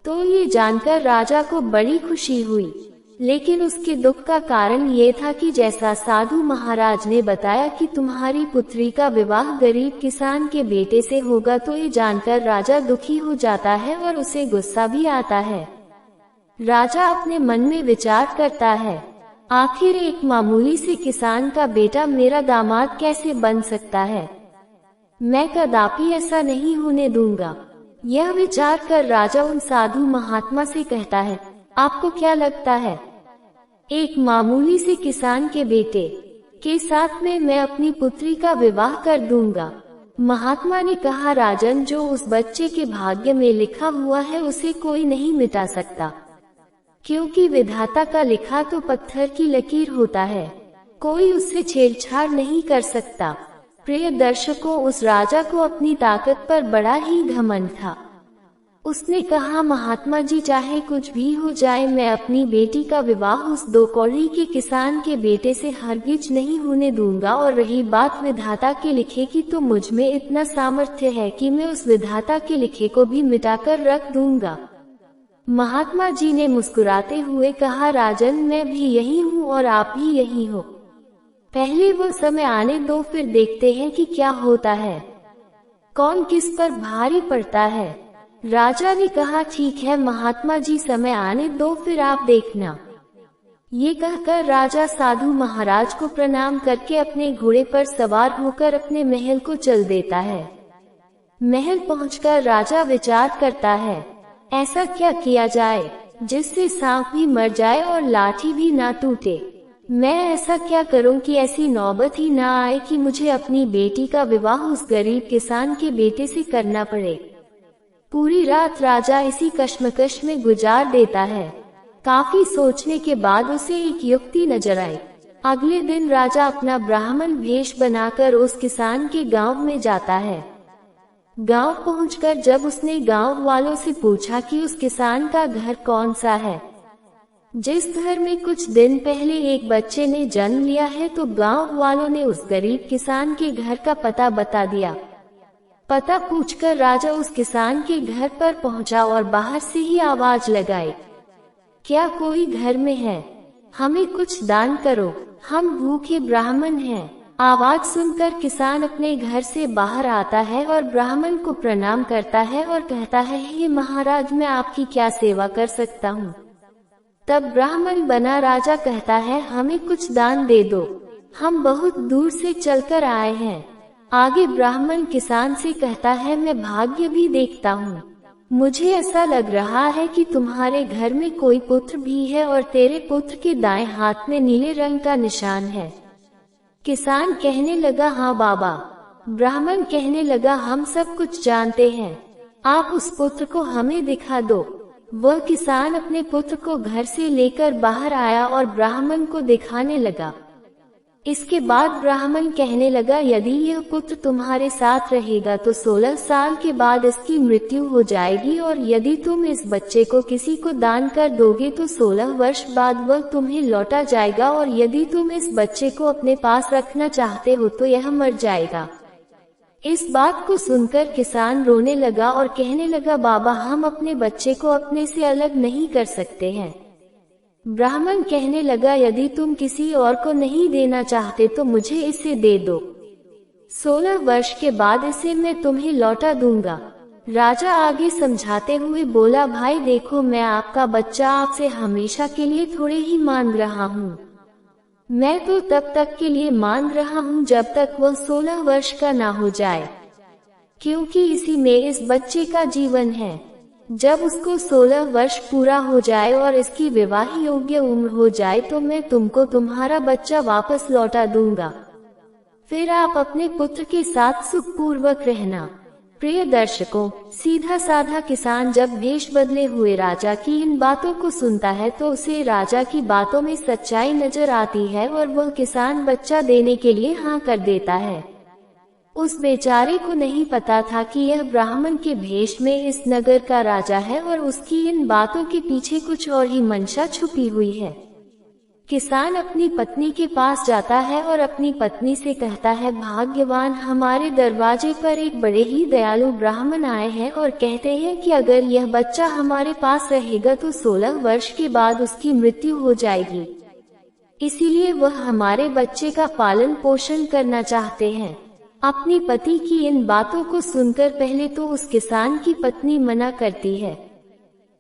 तो ये जानकर राजा को बड़ी खुशी हुई। लेकिन उसके दुख का कारण ये था कि जैसा साधु महाराज ने बताया कि तुम्हारी पुत्री का विवाह गरीब किसान के बेटे से होगा, तो ये जानकर राजा दुखी हो जाता है और उसे गुस्सा भी आता है। राजा अपने मन में विचार करता है, आखिर एक मामूली से किसान का बेटा मेरा दामाद कैसे बन सकता है? मैं कदापि ऐसा नहीं होने दूंगा। यह विचार कर राजा उन साधु महात्मा से कहता है, आपको क्या लगता है, एक मामूली से किसान के बेटे के साथ में मैं अपनी पुत्री का विवाह कर दूंगा? महात्मा ने कहा, राजन, जो उस बच्चे के भाग्य में लिखा हुआ है उसे कोई नहीं मिटा सकता, क्योंकि विधाता का लिखा तो पत्थर की लकीर होता है, कोई उससे छेड़छाड़ नहीं कर सकता। प्रिय दर्शकों, उस राजा को अपनी ताकत पर बड़ा ही घमंड था। उसने कहा, महात्मा जी, चाहे कुछ भी हो जाए, मैं अपनी बेटी का विवाह उस 2 कौड़ी के किसान के बेटे से हरगिज नहीं होने दूंगा। और रही बात विधाता के लिखे की, तो मुझ में इतना सामर्थ्य है कि मैं उस विधाता के लिखे को भी मिटाकर रख दूंगा। महात्मा जी ने मुस्कुराते हुए कहा, राजन, मैं भी यही हूँ और आप भी यही हो। पहले वो समय आने दो, फिर देखते हैं कि क्या होता है, कौन किस पर भारी पड़ता है। राजा ने कहा, ठीक है महात्मा जी, समय आने दो, फिर आप देखना। ये कहकर राजा साधु महाराज को प्रणाम करके अपने घोड़े पर सवार होकर अपने महल को चल देता है। महल पहुंचकर राजा विचार करता है, ऐसा क्या किया जाए जिससे सांप भी मर जाए और लाठी भी ना टूटे। मैं ऐसा क्या करूं कि ऐसी नौबत ही ना आए कि मुझे अपनी बेटी का विवाह उस गरीब किसान के बेटे से करना पड़े। पूरी रात राजा इसी कश्मकश में गुजार देता है। काफी सोचने के बाद उसे एक युक्ति नजर आई। अगले दिन राजा अपना ब्राह्मण वेश बनाकर उस किसान के गांव में जाता है। गांव पहुंचकर जब उसने गांव वालों से पूछा कि उस किसान का घर कौन सा है, जिस घर में कुछ दिन पहले एक बच्चे ने जन्म लिया है, तो गांव वालों ने उस गरीब किसान के घर का पता बता दिया। पता पूछकर राजा उस किसान के घर पर पहुंचा और बाहर से ही आवाज लगाई, क्या कोई घर में है? हमें कुछ दान करो, हम भूखे ब्राह्मण हैं। आवाज सुनकर किसान अपने घर से बाहर आता है और ब्राह्मण को प्रणाम करता है और कहता है, हे महाराज, मैं आपकी क्या सेवा कर सकता हूँ? तब ब्राह्मण बना राजा कहता है, हमें कुछ दान दे दो, हम बहुत दूर से चलकर आए हैं। आगे ब्राह्मण किसान से कहता है, मैं भाग्य भी देखता हूँ, मुझे ऐसा लग रहा है कि तुम्हारे घर में कोई पुत्र भी है और तेरे पुत्र के दाएं हाथ में नीले रंग का निशान है। किसान कहने लगा, हाँ बाबा। ब्राह्मण कहने लगा, हम सब कुछ जानते हैं, आप उस पुत्र को हमें दिखा दो। वह किसान अपने पुत्र को घर से लेकर बाहर आया और ब्राह्मण को दिखाने लगा। इसके बाद ब्राह्मण कहने लगा, यदि यह पुत्र तुम्हारे साथ रहेगा तो 16 साल के बाद इसकी मृत्यु हो जाएगी, और यदि तुम इस बच्चे को किसी को दान कर दोगे तो 16 वर्ष बाद वह तुम्हें लौटा जाएगा, और यदि तुम इस बच्चे को अपने पास रखना चाहते हो तो यह मर जाएगा। इस बात को सुनकर किसान रोने लगा और कहने लगा, बाबा, हम अपने बच्चे को अपने से अलग नहीं कर सकते हैं। ब्राह्मण कहने लगा, यदि तुम किसी और को नहीं देना चाहते तो मुझे इसे दे दो, 16 वर्ष के बाद इसे मैं तुम्हें लौटा दूंगा। राजा आगे समझाते हुए बोला, भाई देखो, मैं आपका बच्चा आपसे हमेशा के लिए थोड़े ही मांग रहा हूँ। मैं तो तब तक के लिए मांग रहा हूँ जब तक वह 16 वर्ष का ना हो जाए, क्योंकि इसी में इस बच्चे का जीवन है। जब उसको 16 वर्ष पूरा हो जाए और इसकी विवाह योग्य उम्र हो जाए तो मैं तुमको तुम्हारा बच्चा वापस लौटा दूंगा। फिर आप अपने पुत्र के साथ सुखपूर्वक रहना। प्रिय दर्शकों, सीधा साधा किसान जब भेष बदले हुए राजा की इन बातों को सुनता है तो उसे राजा की बातों में सच्चाई नजर आती है और वह किसान बच्चा देने के लिए हाँ कर देता है। उस बेचारे को नहीं पता था कि यह ब्राह्मण के भेष में इस नगर का राजा है और उसकी इन बातों के पीछे कुछ और ही मंशा छुपी हुई है। किसान अपनी पत्नी के पास जाता है और अपनी पत्नी से कहता है, भाग्यवान, हमारे दरवाजे पर एक बड़े ही दयालु ब्राह्मण आए हैं और कहते हैं कि अगर यह बच्चा हमारे पास रहेगा तो 16 वर्ष के बाद उसकी मृत्यु हो जाएगी। इसीलिए वह हमारे बच्चे का पालन पोषण करना चाहते हैं। अपनी पति की इन बातों को सुनकर पहले तो उस किसान की पत्नी मना करती है,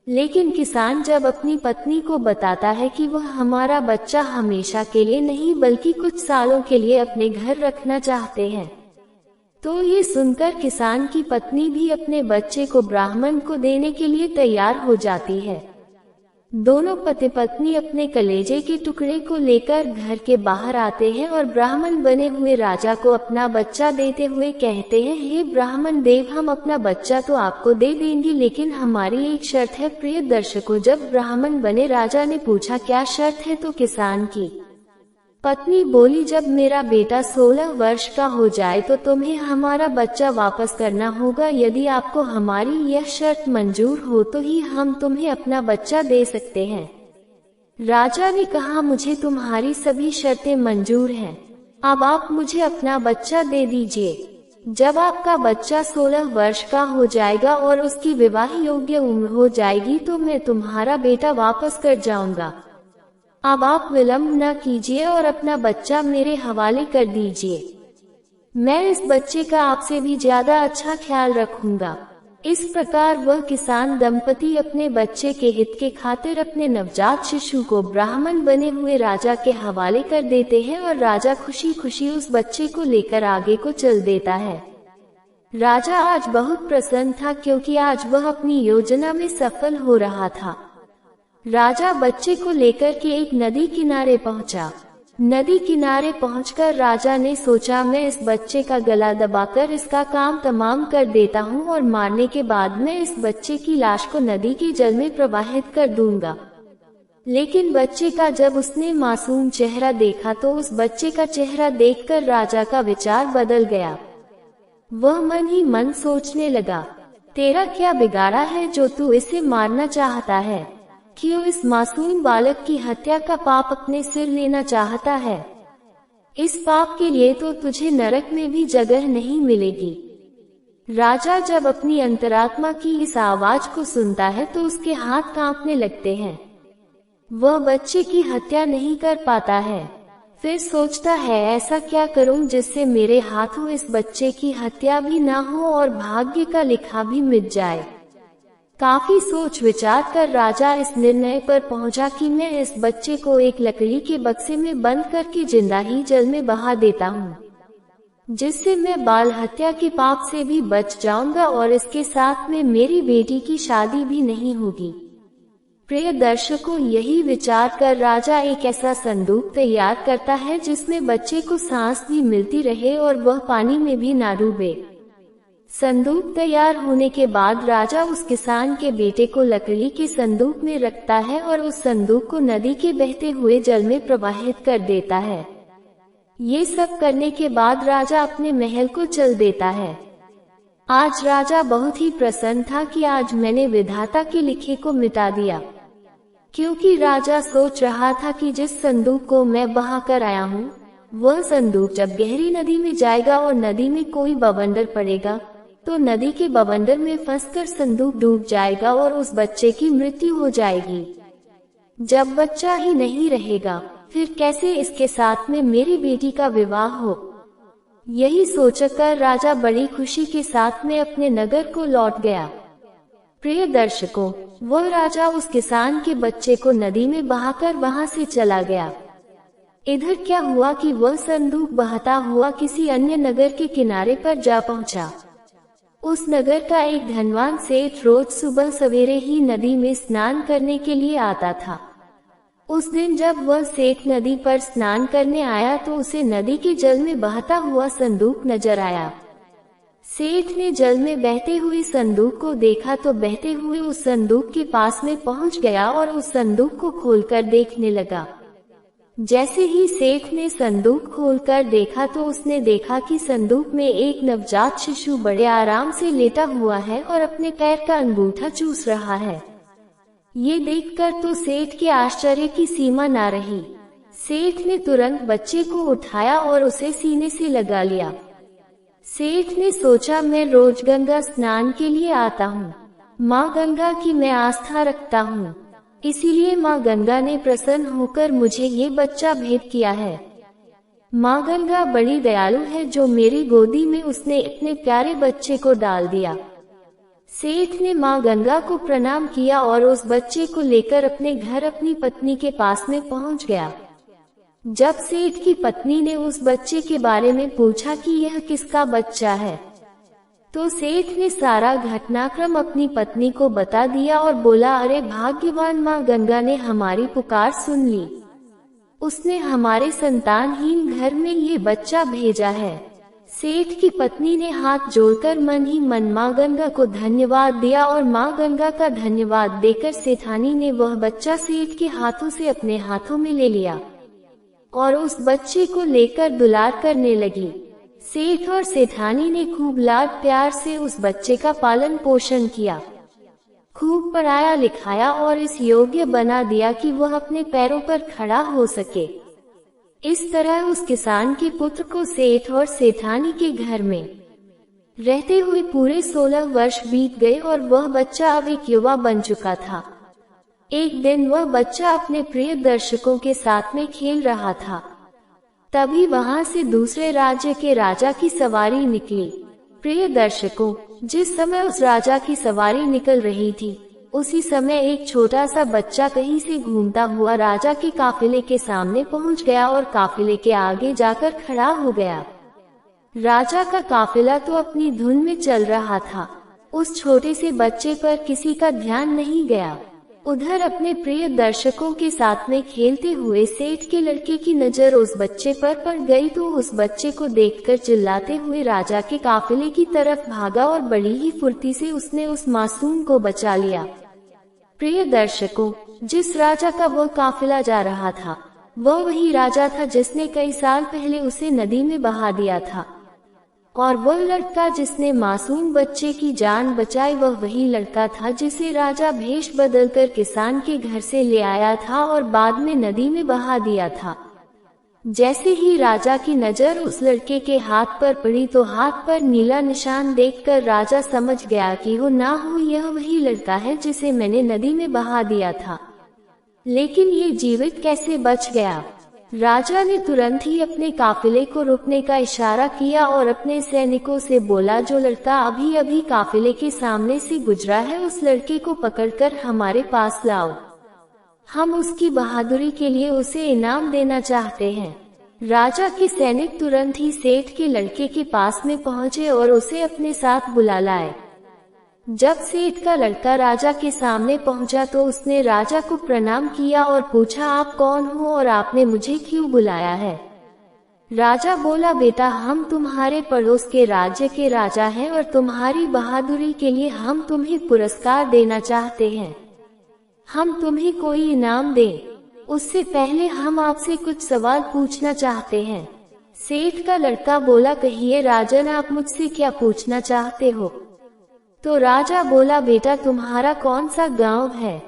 लेकिन किसान जब अपनी पत्नी को बताता है कि वह हमारा बच्चा हमेशा के लिए नहीं बल्कि कुछ सालों के लिए अपने घर रखना चाहते हैं, तो ये सुनकर किसान की पत्नी भी अपने बच्चे को ब्राह्मण को देने के लिए तैयार हो जाती है। दोनों पति पत्नी अपने कलेजे के टुकड़े को लेकर घर के बाहर आते हैं और ब्राह्मण बने हुए राजा को अपना बच्चा देते हुए कहते हैं, हे ब्राह्मण देव, हम अपना बच्चा तो आपको दे देंगे, लेकिन हमारी एक शर्त है। प्रिय दर्शकों, जब ब्राह्मण बने राजा ने पूछा क्या शर्त है, तो किसान की पत्नी बोली, जब मेरा बेटा 16 वर्ष का हो जाए तो तुम्हें हमारा बच्चा वापस करना होगा। यदि आपको हमारी यह शर्त मंजूर हो तो ही हम तुम्हें अपना बच्चा दे सकते हैं। राजा ने कहा, मुझे तुम्हारी सभी शर्तें मंजूर हैं, अब आप मुझे अपना बच्चा दे दीजिए। जब आपका बच्चा 16 वर्ष का हो जाएगा और उसकी विवाह योग्य उम्र हो जाएगी तो मैं तुम्हारा बेटा वापस कर जाऊंगा। अब आप विलंब न कीजिए और अपना बच्चा मेरे हवाले कर दीजिए। मैं इस बच्चे का आपसे भी ज्यादा अच्छा ख्याल रखूंगा। इस प्रकार वह किसान दंपति अपने बच्चे के हित के खातिर अपने नवजात शिशु को ब्राह्मण बने हुए राजा के हवाले कर देते हैं और राजा खुशी खुशी उस बच्चे को लेकर आगे को चल देता है। राजा आज बहुत प्रसन्न था क्योंकि आज वह अपनी योजना में सफल हो रहा था। राजा बच्चे को लेकर के एक नदी किनारे पहुंचा। नदी किनारे पहुंचकर राजा ने सोचा, मैं इस बच्चे का गला दबाकर इसका काम तमाम कर देता हूं और मारने के बाद मैं इस बच्चे की लाश को नदी के जल में प्रवाहित कर दूंगा। लेकिन बच्चे का जब उसने मासूम चेहरा देखा तो उस बच्चे का चेहरा देखकर राजा का विचार बदल गया। वह मन ही मन सोचने लगा, तेरा क्या बिगाड़ा है जो तू इसे मारना चाहता है? क्यों इस मासूम बालक की हत्या का पाप अपने सिर लेना चाहता है? इस पाप के लिए तो तुझे नरक में भी जगह नहीं मिलेगी। राजा जब अपनी अंतरात्मा की इस आवाज को सुनता है तो उसके हाथ कांपने लगते हैं। वह बच्चे की हत्या नहीं कर पाता है। फिर सोचता है, ऐसा क्या करूं जिससे मेरे हाथों इस बच्चे की हत्या भी ना हो और भाग्य का लिखा भी मिट जाए। काफी सोच विचार कर राजा इस निर्णय पर पहुंचा कि मैं इस बच्चे को एक लकड़ी के बक्से में बंद करके जिंदा ही जल में बहा देता हूं, जिससे मैं बाल हत्या के पाप से भी बच जाऊंगा और इसके साथ में मेरी बेटी की शादी भी नहीं होगी। प्रिय दर्शकों, यही विचार कर राजा एक ऐसा संदूक तैयार करता है जिसमें बच्चे को सांस भी मिलती रहे और वह पानी में भी ना डूबे। संदूक तैयार होने के बाद राजा उस किसान के बेटे को लकड़ी के संदूक में रखता है और उस संदूक को नदी के बहते हुए जल में प्रवाहित कर देता है। ये सब करने के बाद राजा अपने महल को चल देता है। आज राजा बहुत ही प्रसन्न था कि आज मैंने विधाता के लिखे को मिटा दिया, क्योंकि राजा सोच रहा था कि जिस संदूक को मैं बहा कर आया हूँ वह संदूक जब गहरी नदी में जाएगा और नदी में कोई बवंडर पड़ेगा तो नदी के बवंडर में फंसकर संदूक डूब जाएगा और उस बच्चे की मृत्यु हो जाएगी। जब बच्चा ही नहीं रहेगा फिर कैसे इसके साथ में मेरी बेटी का विवाह हो? यही सोचकर राजा बड़ी खुशी के साथ में अपने नगर को लौट गया। प्रिय दर्शकों, वह राजा उस किसान के बच्चे को नदी में बहाकर वहां से चला गया। इधर क्या हुआ कि वह संदूक बहता हुआ किसी अन्य नगर के किनारे पर जा पहुंचा। उस नगर का एक धनवान सेठ रोज सुबह सवेरे ही नदी में स्नान करने के लिए आता था। उस दिन जब वह सेठ नदी पर स्नान करने आया तो उसे नदी के जल में बहता हुआ संदूक नजर आया। सेठ ने जल में बहते हुए संदूक को देखा तो बहते हुए उस संदूक के पास में पहुंच गया और उस संदूक को खोलकर देखने लगा। जैसे ही सेठ ने संदूक खोलकर देखा तो उसने देखा कि संदूक में एक नवजात शिशु बड़े आराम से लेटा हुआ है और अपने पैर का अंगूठा चूस रहा है। ये देखकर तो सेठ के आश्चर्य की सीमा ना रही। सेठ ने तुरंत बच्चे को उठाया और उसे सीने से लगा लिया। सेठ ने सोचा, मैं रोज गंगा स्नान के लिए आता हूँ, माँ गंगा की मैं आस्था रखता हूँ, इसीलिए माँ गंगा ने प्रसन्न होकर मुझे ये बच्चा भेंट किया है। माँ गंगा बड़ी दयालु है जो मेरी गोदी में उसने अपने प्यारे बच्चे को डाल दिया। सेठ ने माँ गंगा को प्रणाम किया और उस बच्चे को लेकर अपने घर अपनी पत्नी के पास में पहुँच गया। जब सेठ की पत्नी ने उस बच्चे के बारे में पूछा कि यह किसका बच्चा है, तो सेठ ने सारा घटनाक्रम अपनी पत्नी को बता दिया और बोला, अरे भाग्यवान, माँ गंगा ने हमारी पुकार सुन ली, उसने हमारे संतानहीन घर में ये बच्चा भेजा है। सेठ की पत्नी ने हाथ जोड़कर मन ही मन माँ गंगा को धन्यवाद दिया और माँ गंगा का धन्यवाद देकर सेठानी ने वह बच्चा सेठ के हाथों से अपने हाथों में ले लिया और उस बच्चे को लेकर दुलार करने लगी। सेठ और सेठानी ने खूब लाड प्यार से उस बच्चे का पालन पोषण किया, खूब पढ़ाया लिखाया और इस योग्य बना दिया कि वह अपने पैरों पर खड़ा हो सके। इस तरह उस किसान के पुत्र को सेठ और सेठानी के घर में रहते हुए पूरे 16 वर्ष बीत गए और वह बच्चा अब एक युवा बन चुका था। एक दिन वह बच्चा अपने प्रिय दर्शकों के साथ में खेल रहा था। तभी वहां से दूसरे राज्य के राजा की सवारी निकली। प्रिय दर्शकों, जिस समय उस राजा की सवारी निकल रही थी, उसी समय एक छोटा सा बच्चा कहीं से घूमता हुआ राजा के काफिले के सामने पहुंच गया और काफिले के आगे जाकर खड़ा हो गया। राजा का काफिला तो अपनी धुन में चल रहा था, उस छोटे से बच्चे पर किसी का ध्यान नहीं गया। उधर अपने प्रिय दर्शकों के साथ में खेलते हुए सेठ के लड़के की नजर उस बच्चे पर पड़ गई तो उस बच्चे को देखकर चिल्लाते हुए राजा के काफिले की तरफ भागा और बड़ी ही फुर्ती से उसने उस मासूम को बचा लिया। प्रिय दर्शकों, जिस राजा का वह काफिला जा रहा था, वह वही राजा था जिसने कई साल पहले उसे नदी में बहा दिया था, और वह लड़का जिसने मासूम बच्चे की जान बचाई, वह वही लड़का था जिसे राजा भेष बदलकर किसान के घर से ले आया था और बाद में नदी में बहा दिया था। जैसे ही राजा की नजर उस लड़के के हाथ पर पड़ी तो हाथ पर नीला निशान देखकर राजा समझ गया कि हो ना हो यह वही लड़का है जिसे मैंने नदी में बहा दिया था। लेकिन ये जीवित कैसे बच गया? राजा ने तुरंत ही अपने काफिले को रुकने का इशारा किया और अपने सैनिकों से बोला, जो लड़का अभी अभी काफिले के सामने से गुजरा है, उस लड़के को पकड़कर हमारे पास लाओ, हम उसकी बहादुरी के लिए उसे इनाम देना चाहते हैं। राजा के सैनिक तुरंत ही सेठ के लड़के के पास में पहुंचे और उसे अपने साथ बुला लाए। जब सेठ का लड़का राजा के सामने पहुंचा तो उसने राजा को प्रणाम किया और पूछा, आप कौन हो और आपने मुझे क्यों बुलाया है? राजा बोला, बेटा, हम तुम्हारे पड़ोस के राज्य के राजा हैं और तुम्हारी बहादुरी के लिए हम तुम्हें पुरस्कार देना चाहते हैं। हम तुम्हें कोई इनाम दें, उससे पहले हम आपसे कुछ सवाल पूछना चाहते हैं। सेठ का लड़का बोला, कहिए राजन, आप मुझसे क्या पूछना चाहते हो? तो राजा बोला, बेटा, तुम्हारा कौन सा गांव है,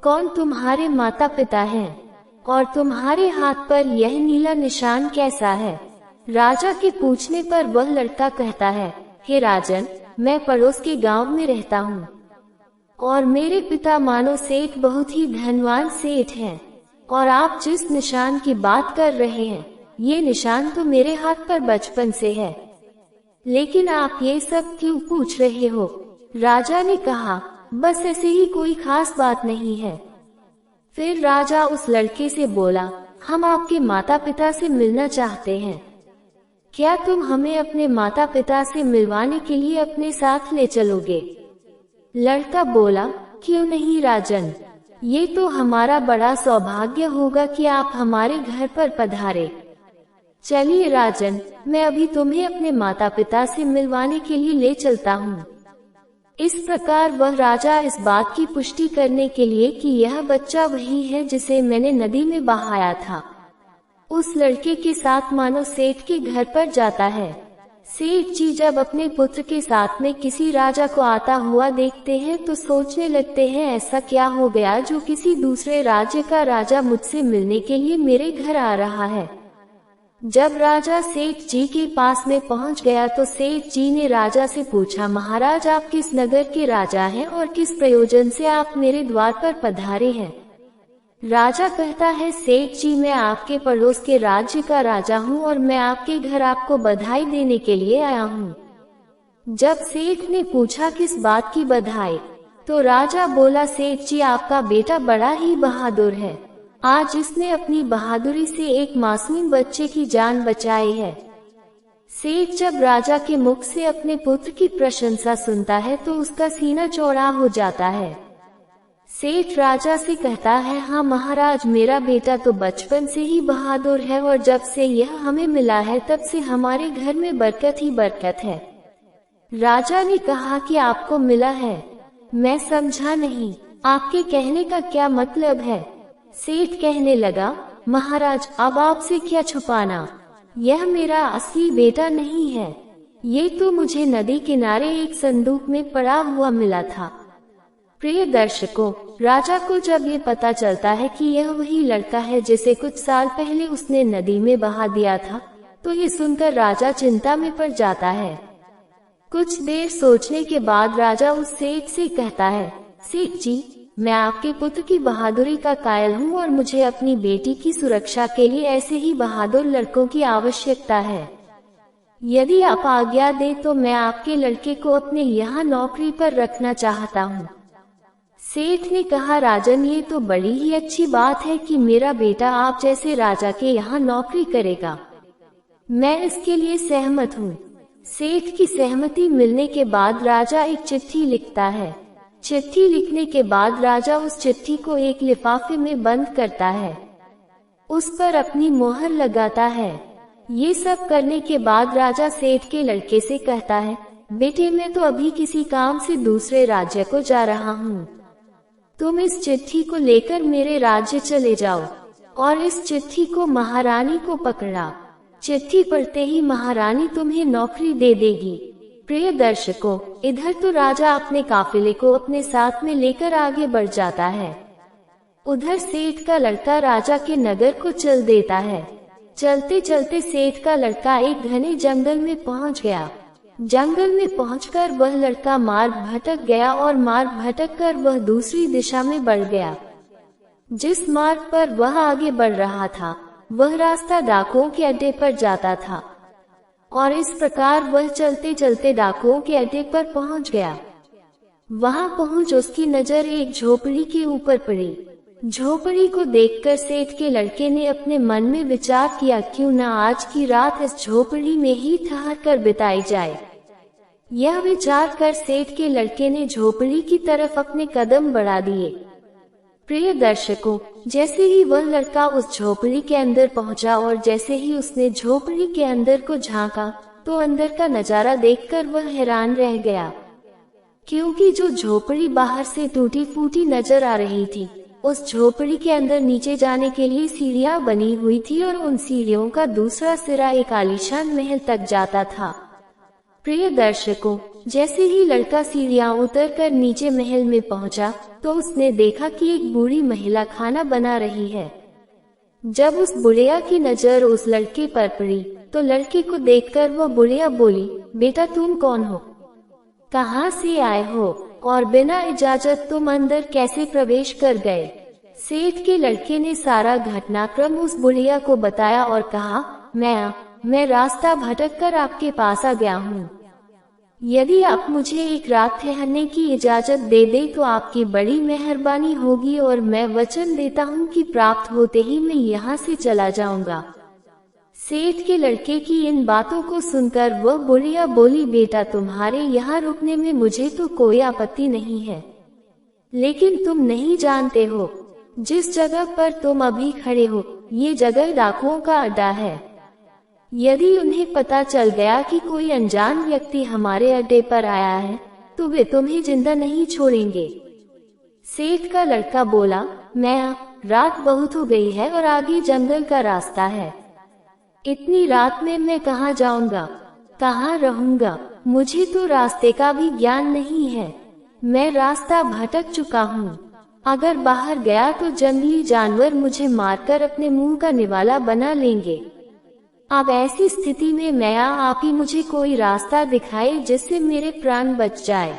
कौन तुम्हारे माता पिता हैं, और तुम्हारे हाथ पर यह नीला निशान कैसा है? राजा के पूछने पर वह लड़का कहता है, हे राजन, मैं पड़ोस के गांव में रहता हूँ और मेरे पिता मानो सेठ बहुत ही धनवान सेठ हैं, और आप जिस निशान की बात कर रहे हैं, ये निशान तो मेरे हाथ पर बचपन से है, लेकिन आप ये सब क्यों पूछ रहे हो? राजा ने कहा, बस ऐसे ही, कोई खास बात नहीं है। फिर राजा उस लड़के से बोला, हम आपके माता पिता से मिलना चाहते हैं, क्या तुम हमें अपने माता पिता से मिलवाने के लिए अपने साथ ले चलोगे? लड़का बोला, क्यों नहीं राजन, ये तो हमारा बड़ा सौभाग्य होगा कि आप हमारे घर पर पधारे। चलिए राजन, मैं अभी तुम्हें अपने माता पिता से मिलवाने के लिए ले चलता हूँ। इस प्रकार वह राजा इस बात की पुष्टि करने के लिए कि यह बच्चा वही है जिसे मैंने नदी में बहाया था, उस लड़के के साथ मानो सेठ के घर पर जाता है। सेठ जी जब अपने पुत्र के साथ में किसी राजा को आता हुआ देखते हैं तो सोचने लगते हैं, ऐसा क्या हो गया जो किसी दूसरे राज्य का राजा मुझसे मिलने के लिए मेरे घर आ रहा है। जब राजा सेठ जी के पास में पहुंच गया तो सेठ जी ने राजा से पूछा, महाराज आप किस नगर के राजा हैं और किस प्रयोजन से आप मेरे द्वार पर पधारे हैं। राजा कहता है, सेठ जी मैं आपके पड़ोस के राज्य का राजा हूँ और मैं आपके घर आपको बधाई देने के लिए आया हूँ। जब सेठ ने पूछा किस बात की बधाई, तो राजा बोला, सेठ जी आपका बेटा बड़ा ही बहादुर है, आज इसने अपनी बहादुरी से एक मासूम बच्चे की जान बचाई है। सेठ जब राजा के मुख से अपने पुत्र की प्रशंसा सुनता है तो उसका सीना चौड़ा हो जाता है। सेठ राजा से कहता है, हाँ महाराज, मेरा बेटा तो बचपन से ही बहादुर है और जब से यह हमें मिला है तब से हमारे घर में बरकत ही बरकत है। राजा ने कहा कि आपको मिला है, मैं समझा नहीं, आपके कहने का क्या मतलब है। सेठ कहने लगा, महाराज अब आपसे क्या छुपाना, यह मेरा असली बेटा नहीं है, ये तो मुझे नदी किनारे एक संदूक में पड़ा हुआ मिला था। प्रिय दर्शकों, राजा को जब ये पता चलता है कि यह वही लड़का है जिसे कुछ साल पहले उसने नदी में बहा दिया था, तो ये सुनकर राजा चिंता में पड़ जाता है। कुछ देर सोचने के बाद राजा उस सेठ से कहता है, सेठ जी मैं आपके पुत्र की बहादुरी का कायल हूँ और मुझे अपनी बेटी की सुरक्षा के लिए ऐसे ही बहादुर लड़कों की आवश्यकता है। यदि आप आज्ञा दें तो मैं आपके लड़के को अपने यहाँ नौकरी पर रखना चाहता हूँ। सेठ ने कहा, राजन ये तो बड़ी ही अच्छी बात है कि मेरा बेटा आप जैसे राजा के यहाँ नौकरी करेगा, मैं इसके लिए सहमत हूँ। सेठ की सहमति मिलने के बाद राजा एक चिट्ठी लिखता है। चिट्ठी लिखने के बाद राजा उस चिट्ठी को एक लिफाफे में बंद करता है, उस पर अपनी मोहर लगाता है। ये सब करने के बाद राजा सेठ के लड़के से कहता है, बेटे मैं तो अभी किसी काम से दूसरे राज्य को जा रहा हूँ, तुम इस चिट्ठी को लेकर मेरे राज्य चले जाओ और इस चिट्ठी को महारानी को पकड़ा, चिट्ठी पढ़ते ही महारानी तुम्हें नौकरी दे देगी। प्रिय दर्शकों, इधर तो राजा अपने काफिले को अपने साथ में लेकर आगे बढ़ जाता है, उधर सेठ का लड़का राजा के नगर को चल देता है। चलते चलते सेठ का लड़का एक घने जंगल में पहुंच गया। जंगल में पहुंचकर वह लड़का मार्ग भटक गया और मार्ग भटक कर वह दूसरी दिशा में बढ़ गया। जिस मार्ग पर वह आगे बढ़ रहा था वह रास्ता डाकुओं के अड्डे पर जाता था और इस प्रकार वह चलते चलते डाकुओं के अड्डे पर पहुंच गया। वहां पहुंच उसकी नजर एक झोपड़ी के ऊपर पड़ी। झोपड़ी को देखकर सेठ के लड़के ने अपने मन में विचार किया, क्यों न आज की रात इस झोपड़ी में ही ठहर कर बिताई जाए। यह विचार कर सेठ के लड़के ने झोपड़ी की तरफ अपने कदम बढ़ा दिए। प्रिय दर्शकों, जैसे ही वह लड़का उस झोपड़ी के अंदर पहुंचा और जैसे ही उसने झोपड़ी के अंदर को झांका तो अंदर का नजारा देखकर वह हैरान रह गया, क्योंकि जो झोपड़ी बाहर से टूटी फूटी नजर आ रही थी, उस झोपड़ी के अंदर नीचे जाने के लिए सीढ़ियां बनी हुई थी और उन सीढ़ियों का दूसरा सिरा एक आलीशान महल तक जाता था। प्रिय दर्शकों, जैसे ही लड़का सीढ़ियां उतरकर नीचे महल में पहुंचा तो उसने देखा कि एक बूढ़ी महिला खाना बना रही है। जब उस बुढ़िया की नजर उस लड़के पर पड़ी तो लड़के को देखकर वह बुढ़िया बोली, बेटा तुम कौन हो, कहाँ से आए हो और बिना इजाजत तुम अंदर कैसे प्रवेश कर गए। सेठ के लड़के ने सारा घटनाक्रम उस बुढ़िया को बताया और कहा, मैं रास्ता भटक कर आपके पास आ गया हूँ। यदि आप मुझे एक रात ठहरने की इजाजत दे दे तो आपकी बड़ी मेहरबानी होगी और मैं वचन देता हूँ कि प्राप्त होते ही मैं यहाँ से चला जाऊंगा। सेठ के लड़के की इन बातों को सुनकर वह बुढ़िया बोली, बेटा तुम्हारे यहाँ रुकने में मुझे तो कोई आपत्ति नहीं है, लेकिन तुम नहीं जानते हो, जिस जगह पर तुम अभी खड़े हो, ये जगह डाकुओं का अड्डा है। यदि उन्हें पता चल गया कि कोई अनजान व्यक्ति हमारे अड्डे पर आया है, तो वे तुम्हें जिंदा नहीं छोड़ेंगे। सेठ का लड़का बोला, रात बहुत हो गई है और आगे जंगल का रास्ता है। इतनी रात में मैं कहाँ जाऊंगा, कहाँ रहूंगा? मुझे तो रास्ते का भी ज्ञान नहीं है। मैं रास्ता भटक चुका हूँ। अगर बाहर गया तो जंगली जानवर मुझे मारकर अपने मुंह का निवाला बना लेंगे। अब ऐसी स्थिति में आप ही मुझे कोई रास्ता दिखाए जिससे मेरे प्राण बच जाए।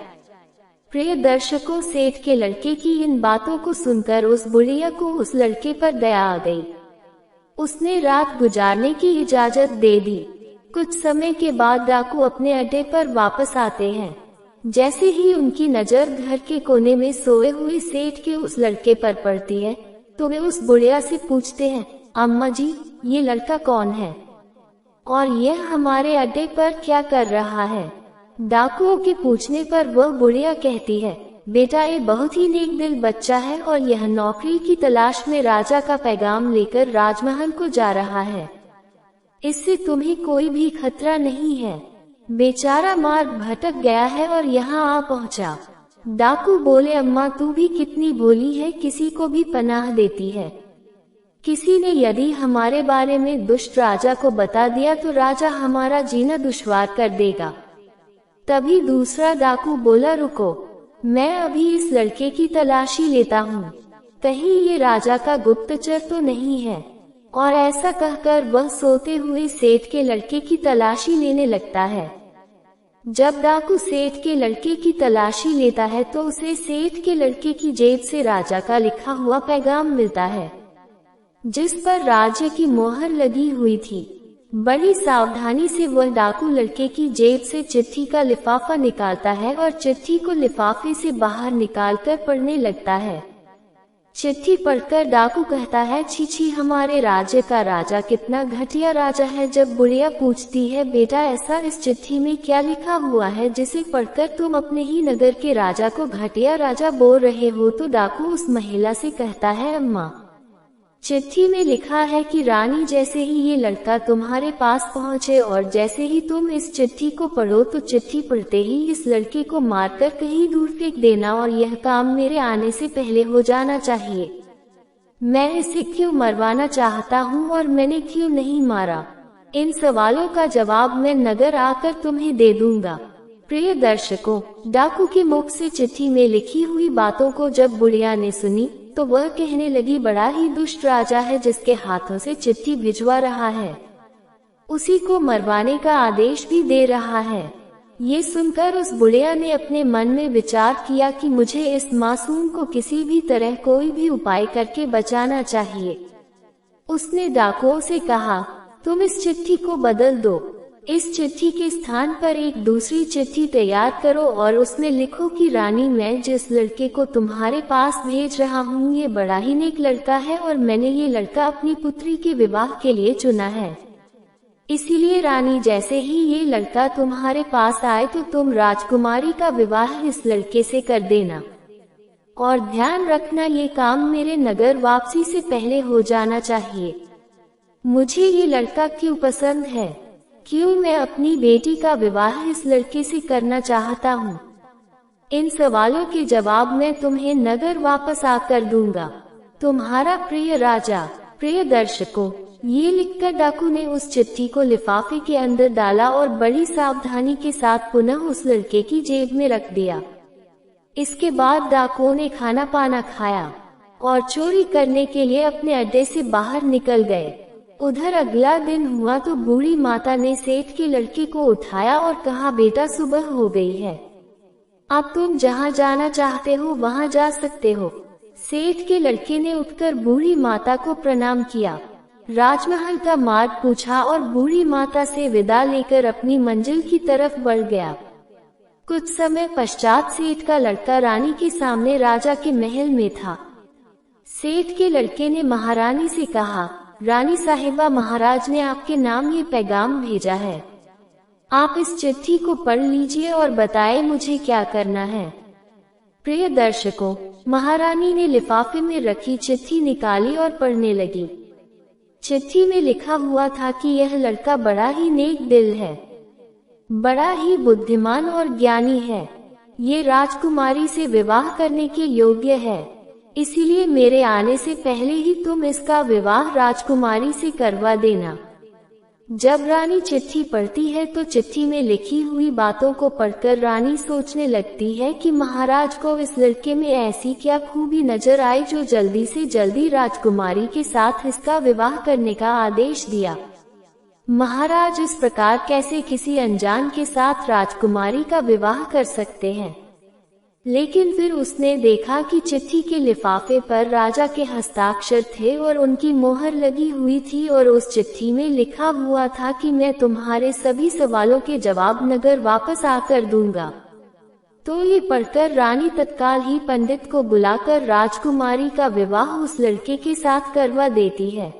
प्रिय दर्शकों, सेठ के लड़के की इन बातों को सुनकर उस बुढ़िया को उस लड़के पर दया आ गई। उसने रात गुजारने की इजाजत दे दी। कुछ समय के बाद डाकू अपने अड्डे पर वापस आते हैं। जैसे ही उनकी नजर घर के कोने में सोए हुए सेठ के उस लड़के पर पड़ती है, तो वे उस बुढ़िया से पूछते हैं, अम्मा जी, ये लड़का कौन है और यह हमारे अड्डे पर क्या कर रहा है? डाकुओं के पूछने पर वह बुढ़िया कहती है, बेटा, ये बहुत ही नेक दिल बच्चा है और यह नौकरी की तलाश में राजा का पैगाम लेकर राजमहल को जा रहा है। इससे तुम्हें कोई भी खतरा नहीं है। बेचारा मार्ग भटक गया है और यहाँ आ पहुँचा। डाकू बोले, अम्मा, तू भी कितनी भोली है, किसी को भी पनाह देती है। किसी ने यदि हमारे बारे में दुष्ट राजा को बता दिया तो राजा हमारा जीना दुश्वार कर देगा। तभी दूसरा डाकू बोला, रुको, मैं अभी इस लड़के की तलाशी लेता हूँ, कहीं ये राजा का गुप्तचर तो नहीं है। और ऐसा कहकर वह सोते हुए सेठ के लड़के की तलाशी लेने लगता है। जब डाकू सेठ के लड़के की तलाशी लेता है तो उसे सेठ के लड़के की जेब से राजा का लिखा हुआ पैगाम मिलता है, जिस पर राज्य की मोहर लगी हुई थी। बड़ी सावधानी से वह डाकू लड़के की जेब से चिट्ठी का लिफाफा निकालता है और चिट्ठी को लिफाफे से बाहर निकालकर पढ़ने लगता है। चिट्ठी पढ़कर डाकू कहता है, छी छी, हमारे राज्य का राजा कितना घटिया राजा है। जब बुढ़िया पूछती है, बेटा, ऐसा इस चिट्ठी में क्या लिखा हुआ है जिसे पढ़कर तुम अपने ही नगर के राजा को घटिया राजा बोल रहे हो? तो डाकू उस महिला से कहता है, अम्मा, चिट्ठी में लिखा है कि रानी, जैसे ही ये लड़का तुम्हारे पास पहुँचे और जैसे ही तुम इस चिट्ठी को पढ़ो तो चिट्ठी पढ़ते ही इस लड़के को मारकर कहीं दूर फेंक देना और यह काम मेरे आने से पहले हो जाना चाहिए। मैं इसे क्यों मरवाना चाहता हूँ और मैंने क्यों नहीं मारा? इन सवालों का जवाब मैं नगर आकर तुम्हें दे दूंगा। प्रिय दर्शकों, डाकू के मुख से चिट्ठी में लिखी हुई बातों को जब बुढ़िया ने सुनी तो वह कहने लगी, बड़ा ही दुष्ट राजा है जिसके हाथों से चिट्ठी भिजवा रहा है, उसी को मरवाने का आदेश भी दे रहा है। ये सुनकर उस बुढ़िया ने अपने मन में विचार किया कि मुझे इस मासूम को किसी भी तरह कोई भी उपाय करके बचाना चाहिए। उसने डाकुओं से कहा, तुम इस चिट्ठी को बदल दो, इस चिट्ठी के स्थान पर एक दूसरी चिट्ठी तैयार करो और उसमें लिखो कि रानी, मैं जिस लड़के को तुम्हारे पास भेज रहा हूँ ये बड़ा ही नेक लड़का है और मैंने ये लड़का अपनी पुत्री के विवाह के लिए चुना है। इसीलिए रानी, जैसे ही ये लड़का तुम्हारे पास आए तो तुम राजकुमारी का विवाह इस लड़के से कर देना। और ध्यान रखना, ये काम मेरे नगर वापसी से पहले हो जाना चाहिए। मुझे ये लड़का क्यों पसंद है, क्यों मैं अपनी बेटी का विवाह इस लड़के से करना चाहता हूँ, इन सवालों के जवाब मैं तुम्हें नगर वापस आकर दूंगा। तुम्हारा प्रिय राजा। प्रिय दर्शकों, ये लिखकर डाकू ने उस चिट्ठी को लिफाफे के अंदर डाला और बड़ी सावधानी के साथ पुनः उस लड़के की जेब में रख दिया। इसके बाद डाकुओं ने खाना पाना खाया और चोरी करने के लिए अपने अड्डे से बाहर निकल गए। उधर अगला दिन हुआ तो बूढ़ी माता ने सेठ के लड़के को उठाया और कहा, बेटा, सुबह हो गई है, अब तुम जहाँ जाना चाहते हो वहाँ जा सकते हो। सेठ के लड़के ने उठकर बूढ़ी माता को प्रणाम किया, राजमहल का मार्ग पूछा और बूढ़ी माता से विदा लेकर अपनी मंजिल की तरफ बढ़ गया। कुछ समय पश्चात सेठ का लड़का रानी के सामने राजा के महल में था। सेठ के लड़के ने महारानी से कहा, रानी साहिबा, महाराज ने आपके नाम ये पैगाम भेजा है, आप इस चिट्ठी को पढ़ लीजिए और बताएं मुझे क्या करना है। प्रिय दर्शकों, महारानी ने लिफाफे में रखी चिट्ठी निकाली और पढ़ने लगी। चिट्ठी में लिखा हुआ था कि यह लड़का बड़ा ही नेक दिल है, बड़ा ही बुद्धिमान और ज्ञानी है। ये राजकुमारी से विवाह करने के योग्य है, इसीलिए मेरे आने से पहले ही तुम इसका विवाह राजकुमारी से करवा देना। जब रानी चिट्ठी पढ़ती है तो चिट्ठी में लिखी हुई बातों को पढ़कर रानी सोचने लगती है कि महाराज को इस लड़के में ऐसी क्या खूबी नजर आई जो जल्दी से जल्दी राजकुमारी के साथ इसका विवाह करने का आदेश दिया। महाराज इस प्रकार कैसे किसी अनजान के साथ राजकुमारी का विवाह कर सकते हैं। लेकिन फिर उसने देखा कि चिट्ठी के लिफाफे पर राजा के हस्ताक्षर थे और उनकी मोहर लगी हुई थी और उस चिट्ठी में लिखा हुआ था कि मैं तुम्हारे सभी सवालों के जवाब नगर वापस आकर दूंगा। तो ये पढ़कर रानी तत्काल ही पंडित को बुलाकर राजकुमारी का विवाह उस लड़के के साथ करवा देती है।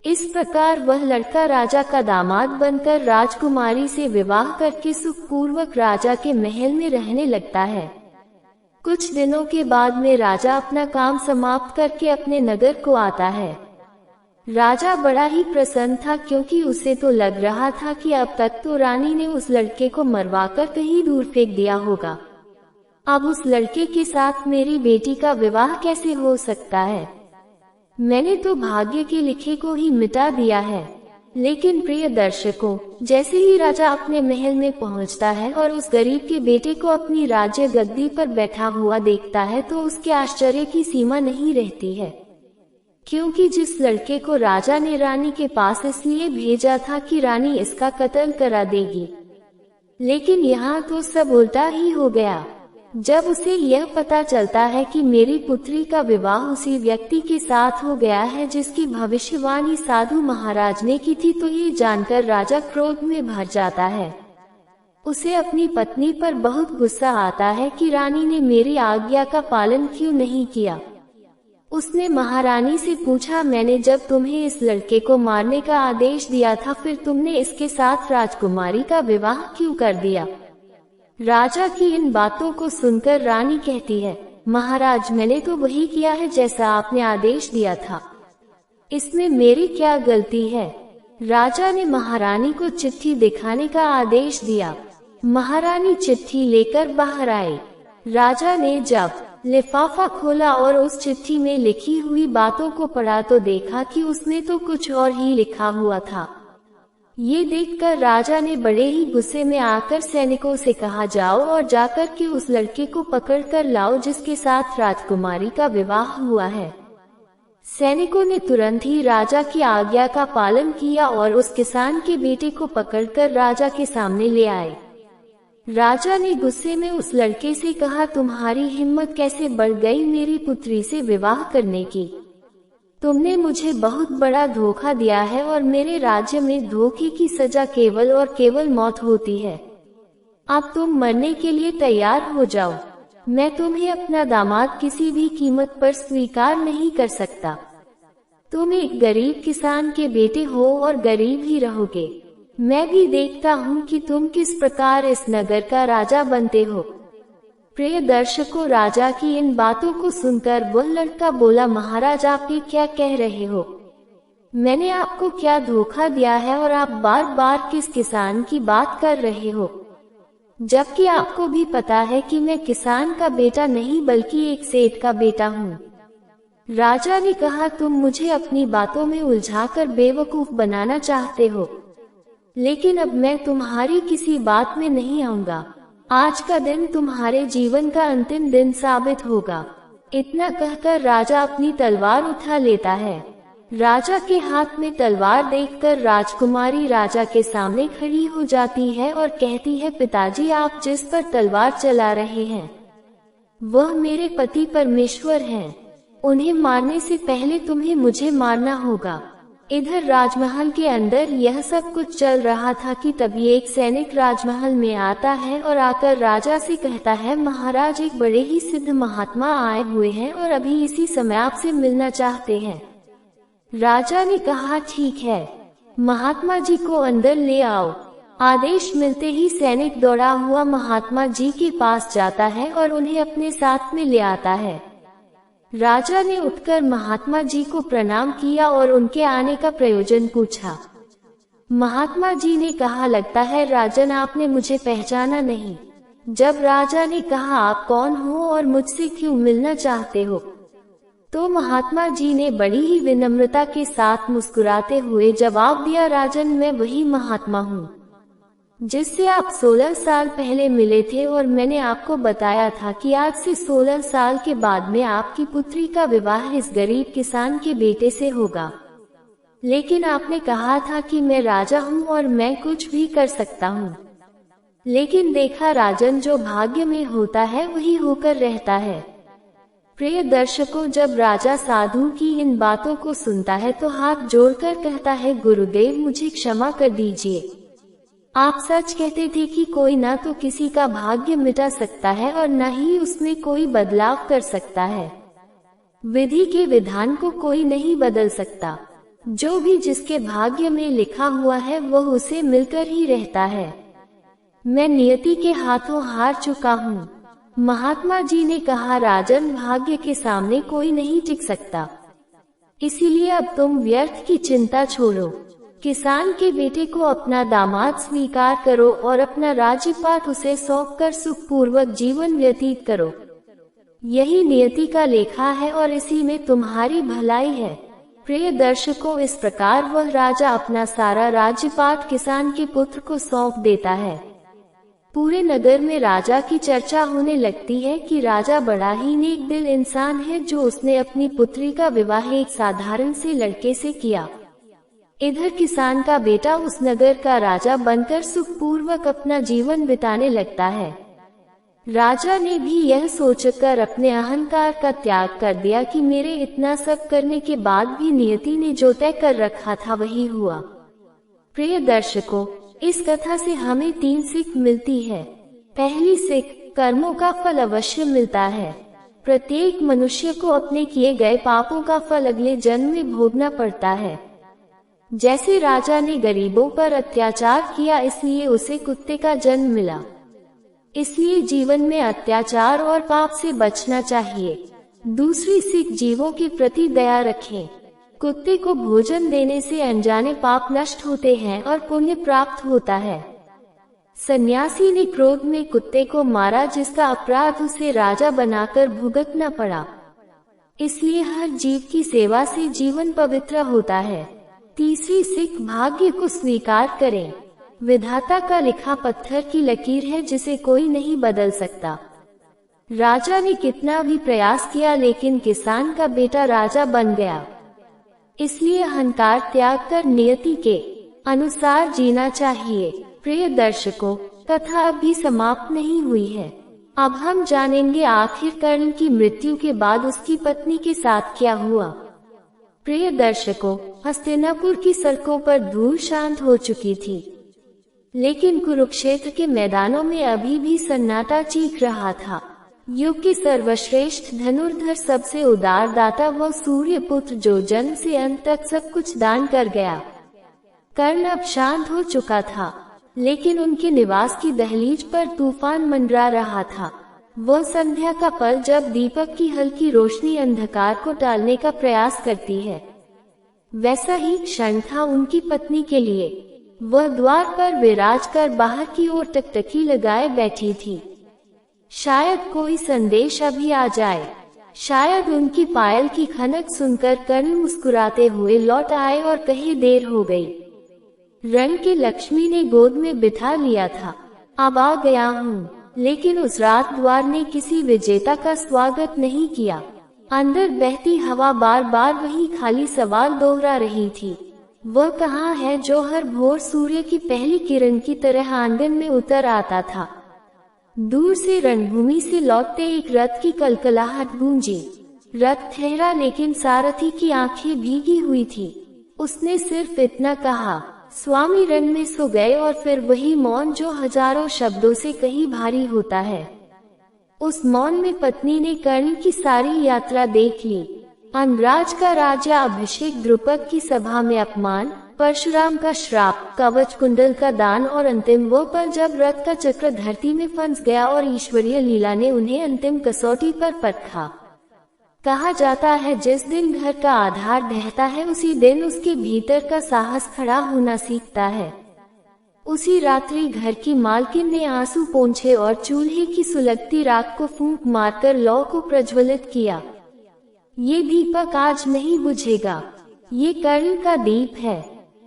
इस प्रकार वह लड़का राजा का दामाद बनकर राजकुमारी से विवाह करके सुखपूर्वक राजा के महल में रहने लगता है। कुछ दिनों के बाद में राजा अपना काम समाप्त करके अपने नगर को आता है। राजा बड़ा ही प्रसन्न था क्योंकि उसे तो लग रहा था कि अब तक तो रानी ने उस लड़के को मरवाकर कहीं दूर फेंक दिया होगा। अब उस लड़के के साथ मेरी बेटी का विवाह कैसे हो सकता है? मैंने तो भाग्य के लिखे को ही मिटा दिया है। लेकिन प्रिय दर्शकों, जैसे ही राजा अपने महल में पहुंचता है और उस गरीब के बेटे को अपनी राज्य गद्दी पर बैठा हुआ देखता है तो उसके आश्चर्य की सीमा नहीं रहती है, क्योंकि जिस लड़के को राजा ने रानी के पास इसलिए भेजा था कि रानी इसका कत्ल करा देगी, लेकिन यहाँ तो सब उल्टा ही हो गया। जब उसे यह पता चलता है कि मेरी पुत्री का विवाह उसी व्यक्ति के साथ हो गया है जिसकी भविष्यवाणी साधु महाराज ने की थी, तो ये जानकर राजा क्रोध में भर जाता है। उसे अपनी पत्नी पर बहुत गुस्सा आता है कि रानी ने मेरी आज्ञा का पालन क्यों नहीं किया। उसने महारानी से पूछा, मैंने जब तुम्हें इस लड़के को मारने का आदेश दिया था फिर तुमने इसके साथ राजकुमारी का विवाह क्यों कर दिया? राजा की इन बातों को सुनकर रानी कहती है, महाराज मैंने तो वही किया है जैसा आपने आदेश दिया था, इसमें मेरी क्या गलती है? राजा ने महारानी को चिट्ठी दिखाने का आदेश दिया। महारानी चिट्ठी लेकर बाहर आई। राजा ने जब लिफाफा खोला और उस चिट्ठी में लिखी हुई बातों को पढ़ा तो देखा कि उसमें तो कुछ और ही लिखा हुआ था। ये देखकर राजा ने बड़े ही गुस्से में आकर सैनिकों से कहा, जाओ और जाकर के उस लड़के को पकड़ कर लाओ जिसके साथ राजकुमारी का विवाह हुआ है। सैनिकों ने तुरंत ही राजा की आज्ञा का पालन किया और उस किसान के बेटे को पकड़कर राजा के सामने ले आए। राजा ने गुस्से में उस लड़के से कहा, तुम्हारी हिम्मत कैसे बढ़ गई मेरी पुत्री से विवाह करने की? तुमने मुझे बहुत बड़ा धोखा दिया है और मेरे राज्य में धोखे की सजा केवल और केवल मौत होती है। अब तुम मरने के लिए तैयार हो जाओ। मैं तुम्हें अपना दामाद किसी भी कीमत पर स्वीकार नहीं कर सकता। तुम एक गरीब किसान के बेटे हो और गरीब ही रहोगे। मैं भी देखता हूँ कि तुम किस प्रकार इस नगर का राजा बनते हो। प्रिय दर्शकों, राजा की इन बातों को सुनकर वह लड़का बोला, महाराज आप ये क्या कह रहे हो? मैंने आपको क्या धोखा दिया है और आप बार बार किस किसान की बात कर रहे हो, जबकि आपको भी पता है कि मैं किसान का बेटा नहीं बल्कि एक सेठ का बेटा हूँ। राजा ने कहा, तुम मुझे अपनी बातों में उलझाकर बेवकूफ बनाना चाहते हो, लेकिन अब मैं तुम्हारी किसी बात में नहीं आऊंगा। आज का दिन तुम्हारे जीवन का अंतिम दिन साबित होगा। इतना कहकर राजा अपनी तलवार उठा लेता है। राजा के हाथ में तलवार देखकर राजकुमारी राजा के सामने खड़ी हो जाती है और कहती है, पिताजी आप जिस पर तलवार चला रहे हैं वह मेरे पति परमेश्वर हैं। उन्हें मारने से पहले तुम्हें मुझे मारना होगा। इधर राजमहल के अंदर यह सब कुछ चल रहा था कि तभी एक सैनिक राजमहल में आता है और आकर राजा से कहता है, महाराज एक बड़े ही सिद्ध महात्मा आए हुए हैं और अभी इसी समय आपसे मिलना चाहते हैं। राजा ने कहा, ठीक है, महात्मा जी को अंदर ले आओ। आदेश मिलते ही सैनिक दौड़ा हुआ महात्मा जी के पास जाता है और उन्हें अपने साथ में ले आता है। राजा ने उठकर महात्मा जी को प्रणाम किया और उनके आने का प्रयोजन पूछा। महात्मा जी ने कहा, लगता है राजन आपने मुझे पहचाना नहीं। जब राजा ने कहा, आप कौन हो और मुझसे क्यों मिलना चाहते हो, तो महात्मा जी ने बड़ी ही विनम्रता के साथ मुस्कुराते हुए जवाब दिया, राजन मैं वही महात्मा हूँ जिससे आप 16 साल पहले मिले थे और मैंने आपको बताया था कि आज से 16 साल के बाद में आपकी पुत्री का विवाह इस गरीब किसान के बेटे से होगा। लेकिन आपने कहा था कि मैं राजा हूँ और मैं कुछ भी कर सकता हूँ। लेकिन देखा राजन, जो भाग्य में होता है वही होकर रहता है। प्रिय दर्शकों, जब राजा साधु की इन बातों को सुनता है तो हाथ जोड़कर कहता है, गुरुदेव मुझे क्षमा कर दीजिए। आप सच कहते थे कि कोई ना तो किसी का भाग्य मिटा सकता है और न ही उसमें कोई बदलाव कर सकता है। विधि के विधान को कोई नहीं बदल सकता। जो भी जिसके भाग्य में लिखा हुआ है वह उसे मिलकर ही रहता है। मैं नियति के हाथों हार चुका हूँ। महात्मा जी ने कहा, राजन भाग्य के सामने कोई नहीं टिक सकता, इसीलिए अब तुम व्यर्थ की चिंता छोड़ो। किसान के बेटे को अपना दामाद स्वीकार करो और अपना राज्यपाट उसे सौंपकर सुखपूर्वक जीवन व्यतीत करो। यही नियति का लेखा है और इसी में तुम्हारी भलाई है। प्रिय दर्शकों, इस प्रकार वह राजा अपना सारा राज्यपाट किसान के पुत्र को सौंप देता है। पूरे नगर में राजा की चर्चा होने लगती है कि राजा बड़ा ही नेक दिल इंसान है जो उसने अपनी पुत्री का विवाह एक साधारण से लड़के से किया। इधर किसान का बेटा उस नगर का राजा बनकर सुखपूर्वक अपना जीवन बिताने लगता है। राजा ने भी यह सोचकर अपने अहंकार का त्याग कर दिया कि मेरे इतना सब करने के बाद भी नियति ने जो तय कर रखा था वही हुआ। प्रिय दर्शकों, इस कथा से हमें 3 सीख मिलती है। पहली सीख, कर्मों का फल अवश्य मिलता है। प्रत्येक मनुष्य को अपने किए गए पापों का फल अगले जन्म में भोगना पड़ता है। जैसे राजा ने गरीबों पर अत्याचार किया इसलिए उसे कुत्ते का जन्म मिला। इसलिए जीवन में अत्याचार और पाप से बचना चाहिए। दूसरी सीख, जीवों के प्रति दया रखें। कुत्ते को भोजन देने से अनजाने पाप नष्ट होते हैं और पुण्य प्राप्त होता है। सन्यासी ने क्रोध में कुत्ते को मारा जिसका अपराध उसे राजा बनाकर भुगतना पड़ा। इसलिए हर जीव की सेवा से जीवन पवित्र होता है। तीसरी सीख, भाग्य को स्वीकार करें। विधाता का लिखा पत्थर की लकीर है जिसे कोई नहीं बदल सकता। राजा ने कितना भी प्रयास किया लेकिन किसान का बेटा राजा बन गया। इसलिए अहंकार त्याग कर नियति के अनुसार जीना चाहिए। प्रिय दर्शकों, कथा अभी समाप्त नहीं हुई है। अब हम जानेंगे आखिर कर्ण की मृत्यु के बाद उसकी पत्नी के साथ क्या हुआ। प्रिय दर्शकों, हस्तिनापुर की सड़कों पर धूल शांत हो चुकी थी, लेकिन कुरुक्षेत्र के मैदानों में अभी भी सन्नाटा चीख रहा था। युग के सर्वश्रेष्ठ धनुर्धर, सबसे उदार दाता वह सूर्यपुत्र जो जन्म से अंत तक सब कुछ दान कर गया। कर्ण अब शांत हो चुका था, लेकिन उनके निवास की दहलीज पर तूफान मंडरा रहा था। वह संध्या का पल जब दीपक की हल्की रोशनी अंधकार को टालने का प्रयास करती है, वैसा ही क्षण था उनकी पत्नी के लिए। वह द्वार पर विराज कर बाहर की ओर टकटकी लगाए बैठी थी। शायद कोई संदेश अभी आ जाए। शायद उनकी पायल की खनक सुनकर कर्ण मुस्कुराते हुए लौट आए और कहे, देर हो गई। रण के लक्ष्मी ने गोद में बिठा लिया था, अब आ गया हूँ। लेकिन उस रात द्वार ने किसी विजेता का स्वागत नहीं किया। अंदर बहती हवा बार बार वही खाली सवाल दोहरा रही थी, वह कहाँ है जो हर भोर सूर्य की पहली किरण की तरह आंगन में उतर आता था। दूर से रणभूमि से लौटते एक रथ की कलकलाहट गूंजी। रथ ठहरा लेकिन सारथी की आंखें भीगी हुई थी। उसने सिर्फ इतना कहा, स्वामी रण में सो गए, और फिर वही मौन जो हजारों शब्दों से कहीं भारी होता है। उस मौन में पत्नी ने कर्ण की सारी यात्रा देख ली। अंगराज का राजा अभिषेक, द्रुपद की सभा में अपमान, परशुराम का श्राप, कवच कुंडल का दान और अंतिम वो पल जब रथ का चक्र धरती में फंस गया और ईश्वरीय लीला ने उन्हें अंतिम कसौटी पर परखा। कहा जाता है जिस दिन घर का आधार ढहता है उसी दिन उसके भीतर का साहस खड़ा होना सीखता है। उसी रात्रि घर की मालकिन ने आंसू पोंछे और चूल्हे की सुलगती राख को फूंक मारकर लौ को प्रज्वलित किया। ये दीपक आज नहीं बुझेगा, ये कर्ण का दीप है।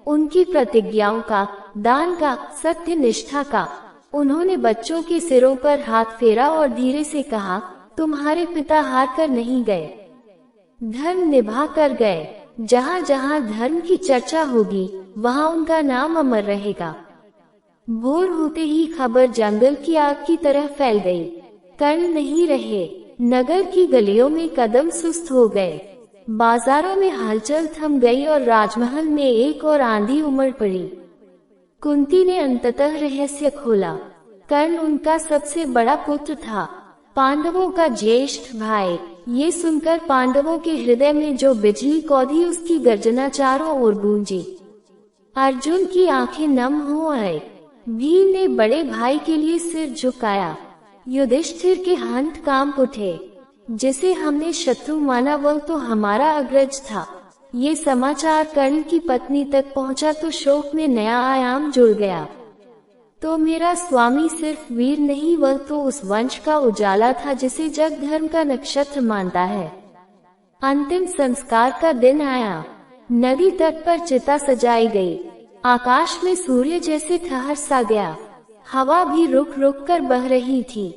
उनकी प्रतिज्ञाओं का, दान का, सत्य निष्ठा का। उन्होंने बच्चों के सिरों पर हाथ फेरा और धीरे से कहा, तुम्हारे पिता हार कर नहीं गए, धर्म निभा कर गए। जहाँ जहाँ धर्म की चर्चा होगी वहाँ उनका नाम अमर रहेगा। भोर होते ही खबर जंगल की आग की तरह फैल गई। कर्ण नहीं रहे, नगर की गलियों में कदम सुस्त हो गए, बाजारों में हलचल थम गई और राजमहल में एक और आंधी उमड़ पड़ी। कुंती ने अंततः रहस्य खोला। कर्ण उनका सबसे बड़ा पुत्र था, पांडवों का ज्येष्ठ भाई। ये सुनकर पांडवों के हृदय में जो बिजली कौंधी उसकी गर्जना चारों ओर गूंजी। अर्जुन की आंखें नम हो आए। भीम ने बड़े भाई के लिए सिर झुकाया। युधिष्ठिर के हाथ कांप उठे। जिसे हमने शत्रु माना वह तो हमारा अग्रज था। ये समाचार कर्ण की पत्नी तक पहुंचा तो शोक में नया आयाम जुड़ गया। तो मेरा स्वामी सिर्फ वीर नहीं, वह तो उस वंश का उजाला था जिसे जग धर्म का नक्षत्र मानता है। अंतिम संस्कार का दिन आया। नदी तट पर चिता सजाई गई। आकाश में सूर्य जैसे ठहर सा गया। हवा भी रुक रुक कर बह रही थी।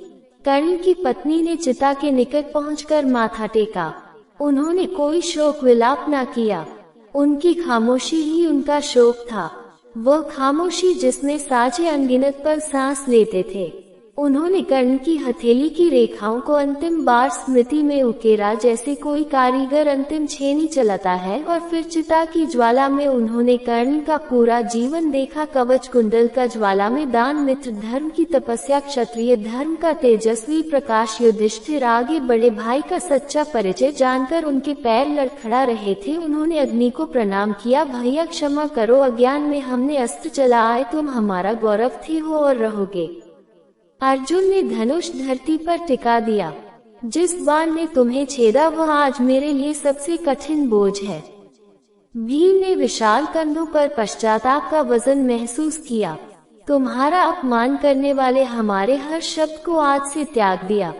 कर्ण की पत्नी ने चिता के निकट पहुंचकर माथा टेका। उन्होंने कोई शोक विलाप न किया। उनकी खामोशी ही उनका शोक था, वह खामोशी जिसमें साझे अनगिनत पल सांस लेते थे। उन्होंने कर्ण की हथेली की रेखाओं को अंतिम बार स्मृति में उकेरा, जैसे कोई कारीगर अंतिम छेनी चलाता है, और फिर चिता की ज्वाला में उन्होंने कर्ण का पूरा जीवन देखा। कवच कुंडल का ज्वाला में दान, मित्र धर्म की तपस्या, क्षत्रिय धर्म का तेजस्वी प्रकाश। युधिष्ठिर आगे बड़े भाई का सच्चा परिचय जानकर उनके पैर लड़खड़ा रहे थे। उन्होंने अग्नि को प्रणाम किया, भैया क्षमा करो, अज्ञान में हमने अस्त्र चलाए, तुम हमारा गौरव थे हो और रहोगे। अर्जुन ने धनुष धरती पर टिका दिया। जिस बाण ने तुम्हें छेदा वह आज मेरे लिए सबसे कठिन बोझ है। भीम ने विशाल कंधों पर पश्चाताप का वजन महसूस किया। तुम्हारा अपमान करने वाले हमारे हर शब्द को आज से त्याग दिया।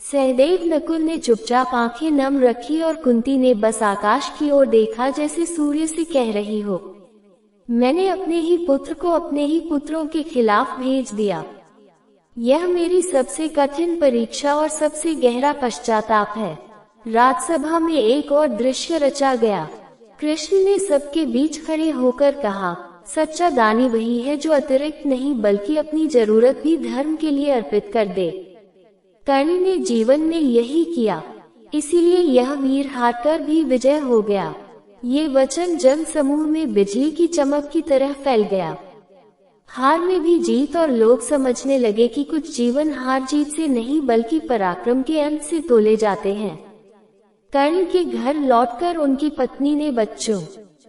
सहदेव नकुल ने चुपचाप आंखें नम रखी और कुंती ने बस आकाश की ओर देखा, जैसे सूर्य से कह रही हो, मैंने अपने ही पुत्र को अपने ही पुत्रों के खिलाफ भेज दिया। यह मेरी सबसे कठिन परीक्षा और सबसे गहरा पश्चाताप है। राजसभा में एक और दृश्य रचा गया। कृष्ण ने सबके बीच खड़े होकर कहा, सच्चा दानी वही है जो अतिरिक्त नहीं बल्कि अपनी जरूरत भी धर्म के लिए अर्पित कर दे। कर्ण ने जीवन में यही किया, इसीलिए यह वीर हारकर भी विजय हो गया। ये वचन जन समूह में बिजली की चमक की तरह फैल गया। हार में भी जीत, और लोग समझने लगे कि कुछ जीवन हार जीत से नहीं बल्कि पराक्रम के अंत से तोले जाते हैं। कर्ण के घर लौटकर उनकी पत्नी ने बच्चों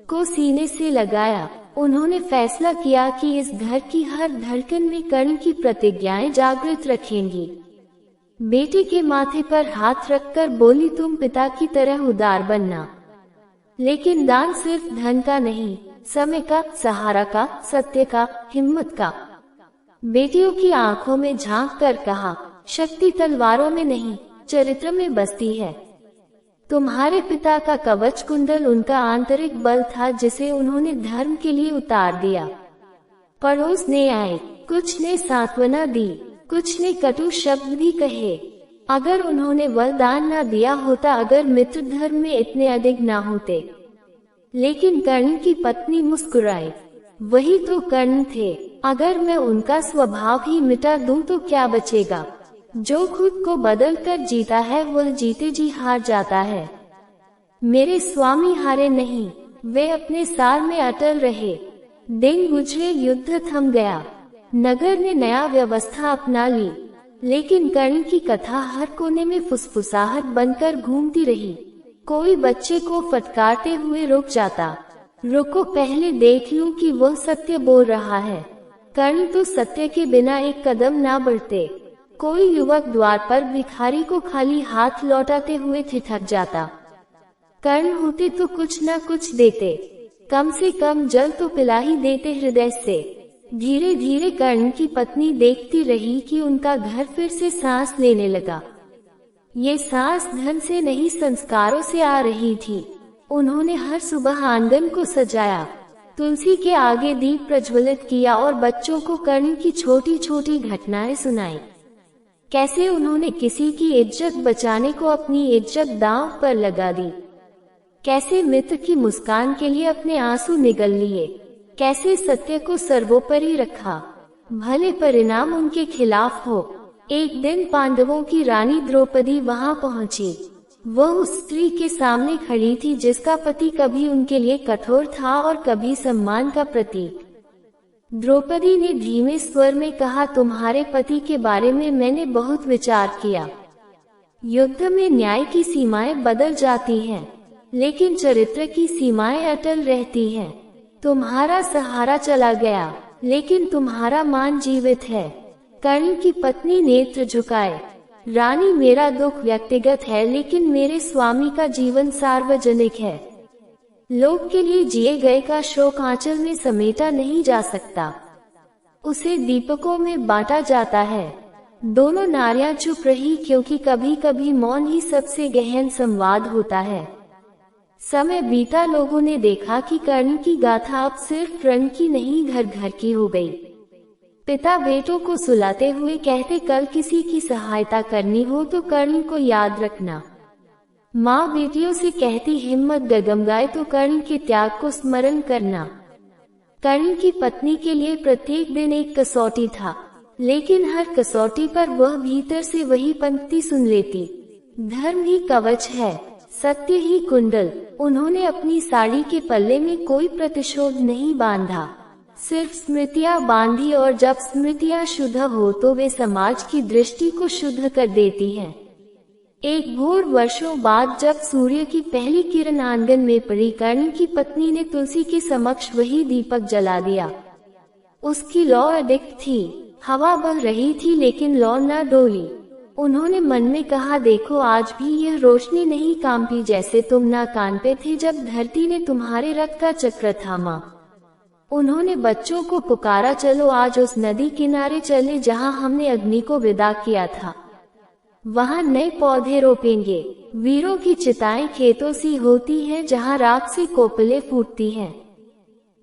को सीने से लगाया। उन्होंने फैसला किया कि इस घर की हर धड़कन में कर्ण की प्रतिज्ञाएं जागृत रखेंगी। बेटे के माथे पर हाथ रखकर बोली, तुम पिता की तरह उदार बनना, लेकिन दान सिर्फ धन का नहीं, समय का, सहारा का, सत्य का, हिम्मत का। बेटियों की आंखों में झांक कर कहा, शक्ति तलवारों में नहीं चरित्र में बसती है। तुम्हारे पिता का कवच कुंडल उनका आंतरिक बल था जिसे उन्होंने धर्म के लिए उतार दिया। पड़ोसने आए, कुछ ने सांत्वना दी, कुछ ने कटु शब्द भी कहे। अगर उन्होंने वरदान न दिया होता, अगर मित्र धर्म में इतने अधिक न होते। लेकिन कर्ण की पत्नी मुस्कुराई, वही तो कर्ण थे। अगर मैं उनका स्वभाव ही मिटा दूं तो क्या बचेगा। जो खुद को बदल कर जीता है वह जीते जी हार जाता है। मेरे स्वामी हारे नहीं, वे अपने सार में अटल रहे। दिन गुजरे, युद्ध थम गया, नगर ने नया व्यवस्था अपना ली, लेकिन कर्ण की कथा हर कोने में फुसफुसाहट बनकर घूमती रही। कोई बच्चे को फटकारते हुए रुक जाता, रुको, पहले देख लूं कि वह सत्य बोल रहा है। कर्ण तो सत्य के बिना एक कदम ना बढ़ते। कोई युवक द्वार पर भिखारी को खाली हाथ लौटाते हुए ठिठक जाता। कर्ण होते तो कुछ न कुछ देते, कम से कम जल तो पिला ही देते हृदय से। धीरे धीरे कर्ण की पत्नी देखती रही कि उनका घर फिर से सांस लेने लगा। ये सांस धन से नहीं, संस्कारों से आ रही थी। उन्होंने हर सुबह आंगन को सजाया, तुलसी के आगे दीप प्रज्वलित किया और बच्चों को कर्ण की छोटी छोटी घटनाएं सुनाई। कैसे उन्होंने किसी की इज्जत बचाने को अपनी इज्जत दांव पर लगा दी, कैसे मित्र की मुस्कान के लिए अपने आंसू निगल लिए, कैसे सत्य को सर्वोपरि रखा, भले परिणाम उनके खिलाफ हो। एक दिन पांडवों की रानी द्रौपदी वहां पहुंची। वह उस स्त्री के सामने खड़ी थी जिसका पति कभी उनके लिए कठोर था और कभी सम्मान का प्रतीक। द्रौपदी ने धीमे स्वर में कहा, तुम्हारे पति के बारे में मैंने बहुत विचार किया। युद्ध में न्याय की सीमाएं बदल जाती हैं, लेकिन चरित्र की सीमाएं अटल रहती हैं। तुम्हारा सहारा चला गया, लेकिन तुम्हारा मान जीवित है। कर्ण की पत्नी नेत्र झुकाए, रानी, मेरा दुख व्यक्तिगत है, लेकिन मेरे स्वामी का जीवन सार्वजनिक है। लोक के लिए जिए गए का शोक आंचल में समेटा नहीं जा सकता, उसे दीपकों में बांटा जाता है। दोनों नारियां चुप रही, क्योंकि कभी कभी मौन ही सबसे गहन संवाद होता है। समय बीता, लोगों ने देखा कि कर्ण की गाथा अब सिर्फ रण की नहीं, घर घर की हो गई। पिता बेटों को सुलाते हुए कहते, कल किसी की सहायता करनी हो तो कर्ण को याद रखना। माँ बेटियों से कहती, हिम्मत डगमगाए तो कर्ण के त्याग को स्मरण करना। कर्ण की पत्नी के लिए प्रत्येक दिन एक कसौटी था, लेकिन हर कसौटी पर वह भीतर से वही पंक्ति सुन लेती, धर्म ही कवच है, सत्य ही कुंडल। उन्होंने अपनी साड़ी के पल्ले में कोई प्रतिशोध नहीं बांधा, सिर्फ स्मृतियां बांधी, और जब स्मृतियां शुद्ध हो तो वे समाज की दृष्टि को शुद्ध कर देती हैं। एक भोर वर्षों बाद जब सूर्य की पहली किरण आंगन में पड़ी, कर्ण की पत्नी ने तुलसी के समक्ष वही दीपक जला दिया। उसकी लौ अडिग थी, हवा बह रही थी, लेकिन लौ न डोली। उन्होंने मन में कहा, देखो, आज भी यह रोशनी नहीं कांपी जैसे तुम ना कांपे थे जब धरती ने तुम्हारे रक्त का चक्र थामा। उन्होंने बच्चों को पुकारा, चलो आज उस नदी किनारे चले जहां हमने अग्नि को विदा किया था। वहां नए पौधे रोपेंगे। वीरों की चिताएं खेतों सी होती हैं जहां राख से कोपले फूटती हैं।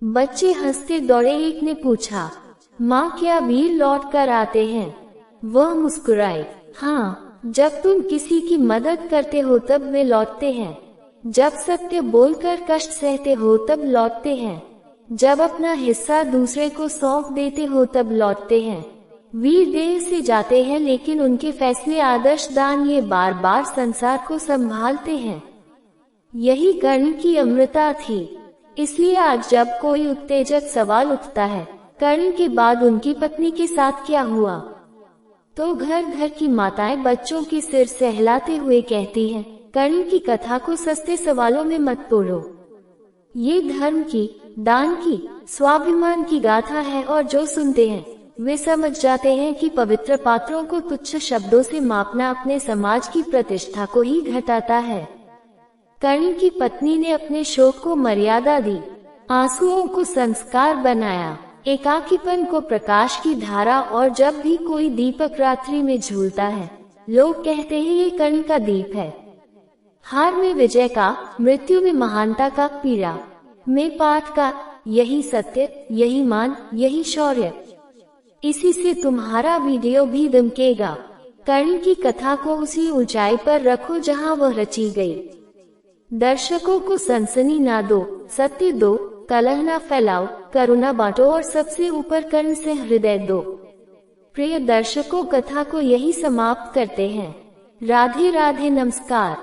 बच्चे हंसते दौड़े। एक ने पूछा, माँ, क्या वीर लौट कर आते हैं? वह मुस्कुराई, हाँ, जब तुम किसी की मदद करते हो तब वे लौटते हैं, जब सत्य बोलकर कष्ट सहते हो तब लौटते हैं, जब अपना हिस्सा दूसरे को सौंप देते हो तब लौटते हैं। वीर देह से जाते हैं, लेकिन उनके फैसले, आदर्श, दान ये बार बार संसार को संभालते हैं। यही कर्ण की अमृता थी। इसलिए आज जब कोई उत्तेजक सवाल उठता है, कर्ण के बाद उनकी पत्नी के साथ क्या हुआ, तो घर घर की माताएं बच्चों के सिर सहलाते हुए कहती हैं, कर्ण की कथा को सस्ते सवालों में मत तोड़ो। ये धर्म की, दान की, स्वाभिमान की गाथा है, और जो सुनते हैं वे समझ जाते हैं कि पवित्र पात्रों को तुच्छ शब्दों से मापना अपने समाज की प्रतिष्ठा को ही घटाता है। कर्ण की पत्नी ने अपने शोक को मर्यादा दी, आंसुओं को संस्कार बनाया, एकाकीपन को प्रकाश की धारा, और जब भी कोई दीपक रात्रि में झूलता है, लोग कहते हैं ये कर्ण का दीप है। हार में विजय का, मृत्यु में महानता का, पीड़ा में पाठ का, यही सत्य, यही मान, यही शौर्य। इसी से तुम्हारा वीडियो भी दमकेगा। कर्ण की कथा को उसी ऊंचाई पर रखो जहां वह रची गई। दर्शकों को सनसनी ना दो, सत्य दो, कलह ना फैलाओ, करुणा बांटो, और सबसे ऊपर कर्ण से हृदय दो। प्रिय दर्शकों, कथा को यही समाप्त करते हैं। राधे राधे, नमस्कार।